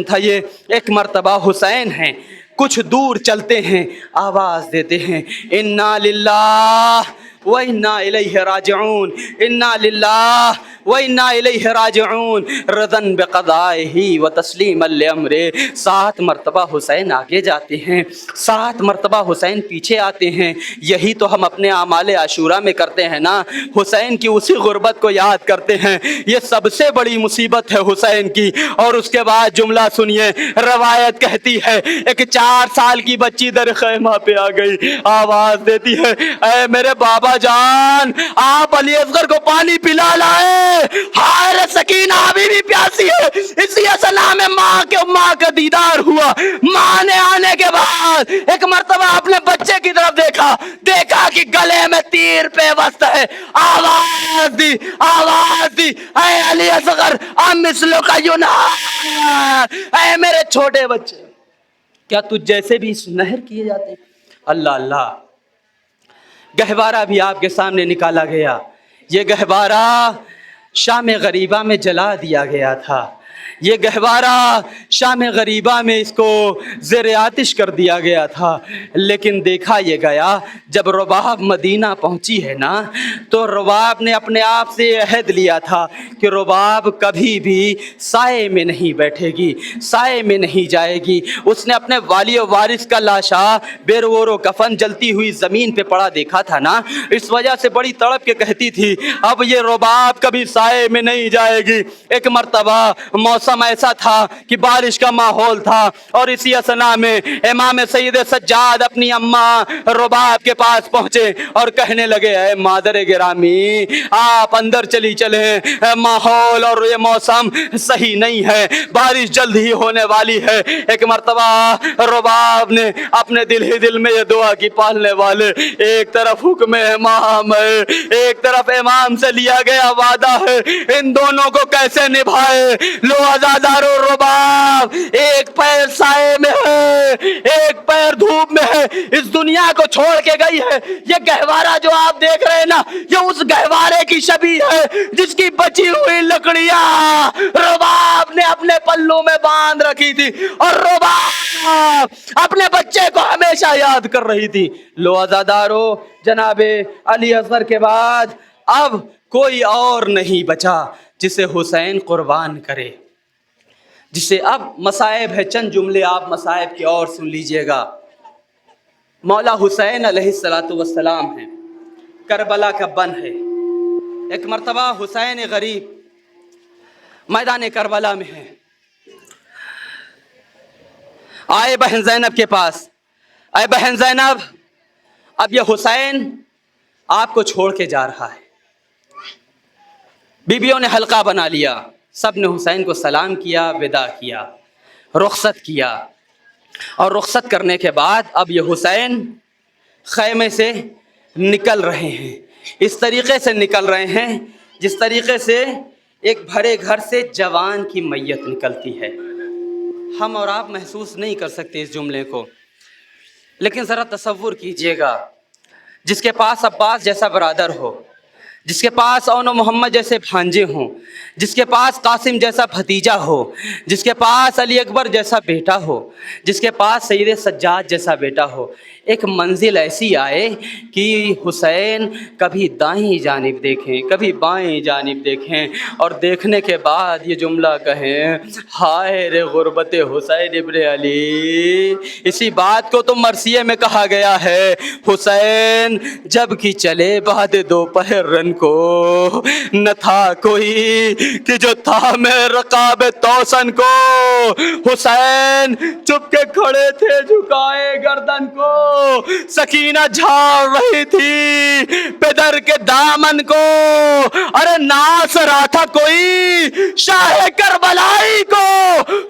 تھا یہ؟ ایک مرتبہ حسین ہیں، کچھ دور چلتے ہیں، آواز دیتے ہیں، انا للہ وَإِنَّا إِلَيْهِ راجعون، انا للہ وَإِنَّا إِلَيْهِ راجعون، رضاً بقضائه وتسلیما لأمره۔ 7 مرتبہ حسین آگے جاتے ہیں، 7 مرتبہ حسین پیچھے آتے ہیں۔ یہی تو ہم اپنے اعمال عاشورہ میں کرتے ہیں نا، حسین کی اسی غربت کو یاد کرتے ہیں۔ یہ سب سے بڑی مصیبت ہے حسین کی۔ اور اس کے بعد جملہ سنیے، روایت کہتی ہے ایک 4 سال کی بچی در خیمہ پہ آ گئی، آواز دیتی ہے، اے میرے بابا جان، آپ علی اصغر کو پانی پلا لائے، ہائے سکینہ ابھی بھی پیاسی ہے۔ اسی اثنا میں ماں کا دیدار ہوا۔ ماں نے آنے کے بعد ایک مرتبہ اپنے بچے کی طرف دیکھا کہ گلے میں تیر پیوست ہے، آواز دی، اے علی اصغر مثلو کا ینہار، اے میرے چھوٹے بچے، کیا تجھ جیسے بھی اس نہر کیے جاتے ہیں؟ اللہ اللہ۔ گہوارہ بھی آپ کے سامنے نکالا گیا۔ یہ گہوارہ شام غریبہ میں جلا دیا گیا تھا۔ یہ گہوارہ شام غریبہ میں اس کو زیر آتش کر دیا گیا تھا۔ لیکن دیکھا یہ گیا، جب رباب مدینہ پہنچی ہے نا، تو رباب نے اپنے آپ سے عہد لیا تھا کہ رباب کبھی بھی سائے میں نہیں بیٹھے گی، سائے میں نہیں جائے گی۔ اس نے اپنے والی و وارث کا لاشا بیرور و کفن جلتی ہوئی زمین پہ پڑا دیکھا تھا نا، اس وجہ سے بڑی تڑپ کے کہتی تھی اب یہ رباب کبھی سائے میں نہیں جائے گی۔ ایک مرتبہ موسم ایسا تھا کہ بارش کا ماحول تھا، اور اسی اثنا میں امام سید سجاد اپنی اماں رباب کے پاس پہنچے اور کہنے لگے، اے مادر گرامی، آپ اندر چلیں، ماحول اور یہ موسم صحیح نہیں ہے، بارش جلد ہی ہونے والی ہے۔ ایک مرتبہ رباب نے اپنے دل ہی دل میں یہ دعا کی، پالنے والے، ایک طرف حکم امام ہے، ایک طرف امام سے لیا گیا وعدہ ہے، ان دونوں کو کیسے نبھائے؟ لو عزادارو رباب ایک پیر سائے میں ہے، ایک پیر دھوپ میں ہے، اس دنیا کو چھوڑ کے گئی ہے۔ یہ گہوارہ جو آپ دیکھ رہے ہیں نا، یہ اس گہوارے کی شبیہ ہے جس کی بچی ہوئی لکڑیاں رباب نے اپنے پلوں میں باندھ رکھی تھی، اور رباب اپنے بچے کو ہمیشہ یاد کر رہی تھی۔ لو عزادارو، جناب علی اصغر کے بعد اب کوئی اور نہیں بچا جسے حسین قربان کرے، جسے اب مصائب ہے۔ چند جملے آپ مصائب کے اور سن لیجئے گا۔ مولا حسین علیہ السلام ہیں، کربلا کا بن ہے۔ ایک مرتبہ حسین غریب میدان کربلا میں ہے، آئے بہن زینب کے پاس، اے بہن زینب، اب یہ حسین آپ کو چھوڑ کے جا رہا ہے۔ بیویوں نے حلقہ بنا لیا، سب نے حسین کو سلام کیا، وداع کیا، رخصت کیا، اور رخصت کرنے کے بعد اب یہ حسین خیمے سے نکل رہے ہیں۔ اس طریقے سے نکل رہے ہیں جس طریقے سے ایک بھرے گھر سے جوان کی میت نکلتی ہے۔ ہم اور آپ محسوس نہیں کر سکتے اس جملے کو، لیکن ذرا تصور کیجئے گا، جس کے پاس عباس جیسا برادر ہو، جس کے پاس اون و محمد جیسے بھانجے ہوں، جس کے پاس قاسم جیسا بھتیجا ہو، جس کے پاس علی اکبر جیسا بیٹا ہو، جس کے پاس سید سجاد جیسا بیٹا ہو، ایک منزل ایسی آئے کہ حسین کبھی دائیں جانب دیکھیں، کبھی بائیں جانب دیکھیں، اور دیکھنے کے بعد یہ جملہ کہیں، ہائے رے غربت حسین ابن علی۔ اسی بات کو تو مرثیے میں کہا گیا ہے، حسین جب کی چلے بعد دوپہر رن کو، نہ تھا کوئی کہ جو تھا میں رقاب توسن کو۔ حسین چپ کے کھڑے تھے جھکائے گردن کو، سکینہ جھاڑ رہی تھی پدر کے دامن کو، ارے ناس رہا تھا کوئی شاہ کربلائی کو،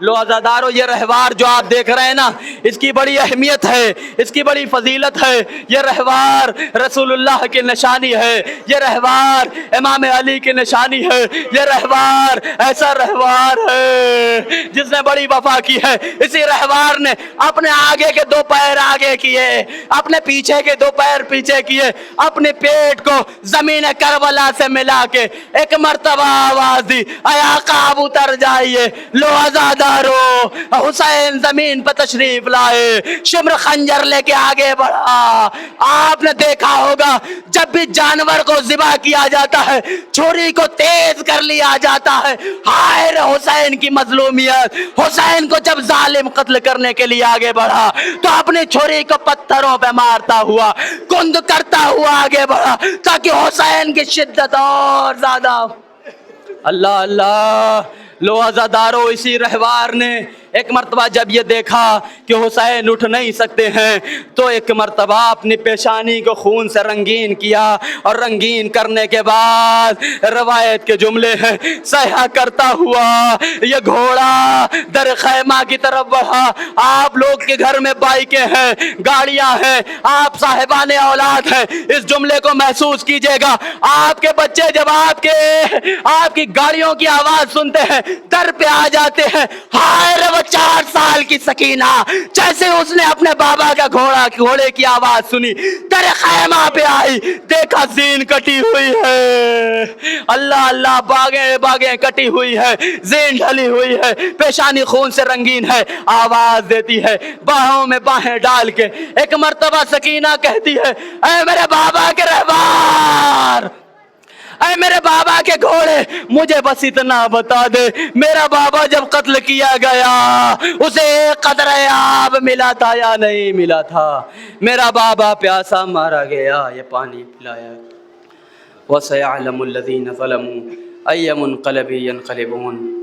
لو عزادارو یہ رہوار جو آپ دیکھ رہے ہیں نا، اس کی بڑی اہمیت ہے، اس کی بڑی فضیلت ہے۔ یہ رہوار رسول اللہ کی نشانی ہے، یہ رہوار امام علی کی نشانی ہے، یہ رہوار ایسا رہوار ہے جس نے بڑی وفا کی ہے۔ اسی رہوار نے اپنے آگے کے 2 پیر آگے کیے، اپنے پیچھے کے 2 پیر پیچھے کیے، اپنے پیٹ کو زمین کربلا سے ملا کے ایک مرتبہ آواز دی، اے آقا اب اتر جائیے، لو عزادارو حسین زمین پر تشریف لائے، شمر خنجر لے کے آگے بڑھا۔ آپ نے دیکھا ہوگا جب بھی جانور کو ذبح کیا جاتا ہے، چھری کو تیز کر لیا جاتا ہے، ہائے حسین کی مظلومیت۔ حسین کو جب ظالم قتل کرنے کے لیے آگے بڑھا تو اپنی چھری کو پتھروں پہ مارتا ہوا، کند کرتا ہوا آگے بڑھا تاکہ حسین کی شدت اور زیادہ۔ اللہ اللہ، لو عزادارو اسی رہوار نے ایک مرتبہ جب یہ دیکھا کہ حسین اٹھ نہیں سکتے ہیں تو ایک مرتبہ اپنی پیشانی کو خون سے رنگین کیا، اور رنگین کرنے کے بعد روایت کے جملے ہیں، سیاح کرتا ہوا یہ گھوڑا در خیمہ کی طرف بڑھا۔ آپ لوگ کے گھر میں بائکیں ہیں، گاڑیاں ہیں، آپ صاحبان اولاد ہیں، اس جملے کو محسوس کیجئے گا۔ آپ کے بچے جب آپ کی گاڑیوں کی آواز سنتے ہیں در پہ آ جاتے ہیں، ہائے رے وہ 4 سال کی سکینہ جیسے اس نے اپنے بابا کا گھوڑے کی آواز سنی، در خیمہ پہ آئی، دیکھا زین کٹی ہوئی ہے، اللہ اللہ، باغیں کٹی ہوئی ہے، زین ڈھلی ہوئی ہے، پیشانی خون سے رنگین ہے، آواز دیتی ہے، باہوں میں باہیں ڈال کے ایک مرتبہ سکینہ کہتی ہے، اے میرے بابا کے رہوار، اے میرے بابا کے گھوڑے، مجھے بس اتنا بتا دے، میرا بابا جب قتل کیا گیا اسے ایک قطرہ آب ملا تھا یا نہیں ملا تھا؟ میرا بابا پیاسا مارا گیا، یہ پانی پلایا۔ وَسَيَعْلَمُ الَّذِينَ ظَلَمُوا أَيَّ مُنقَلَبٍ يَنقَلِبُونَ۔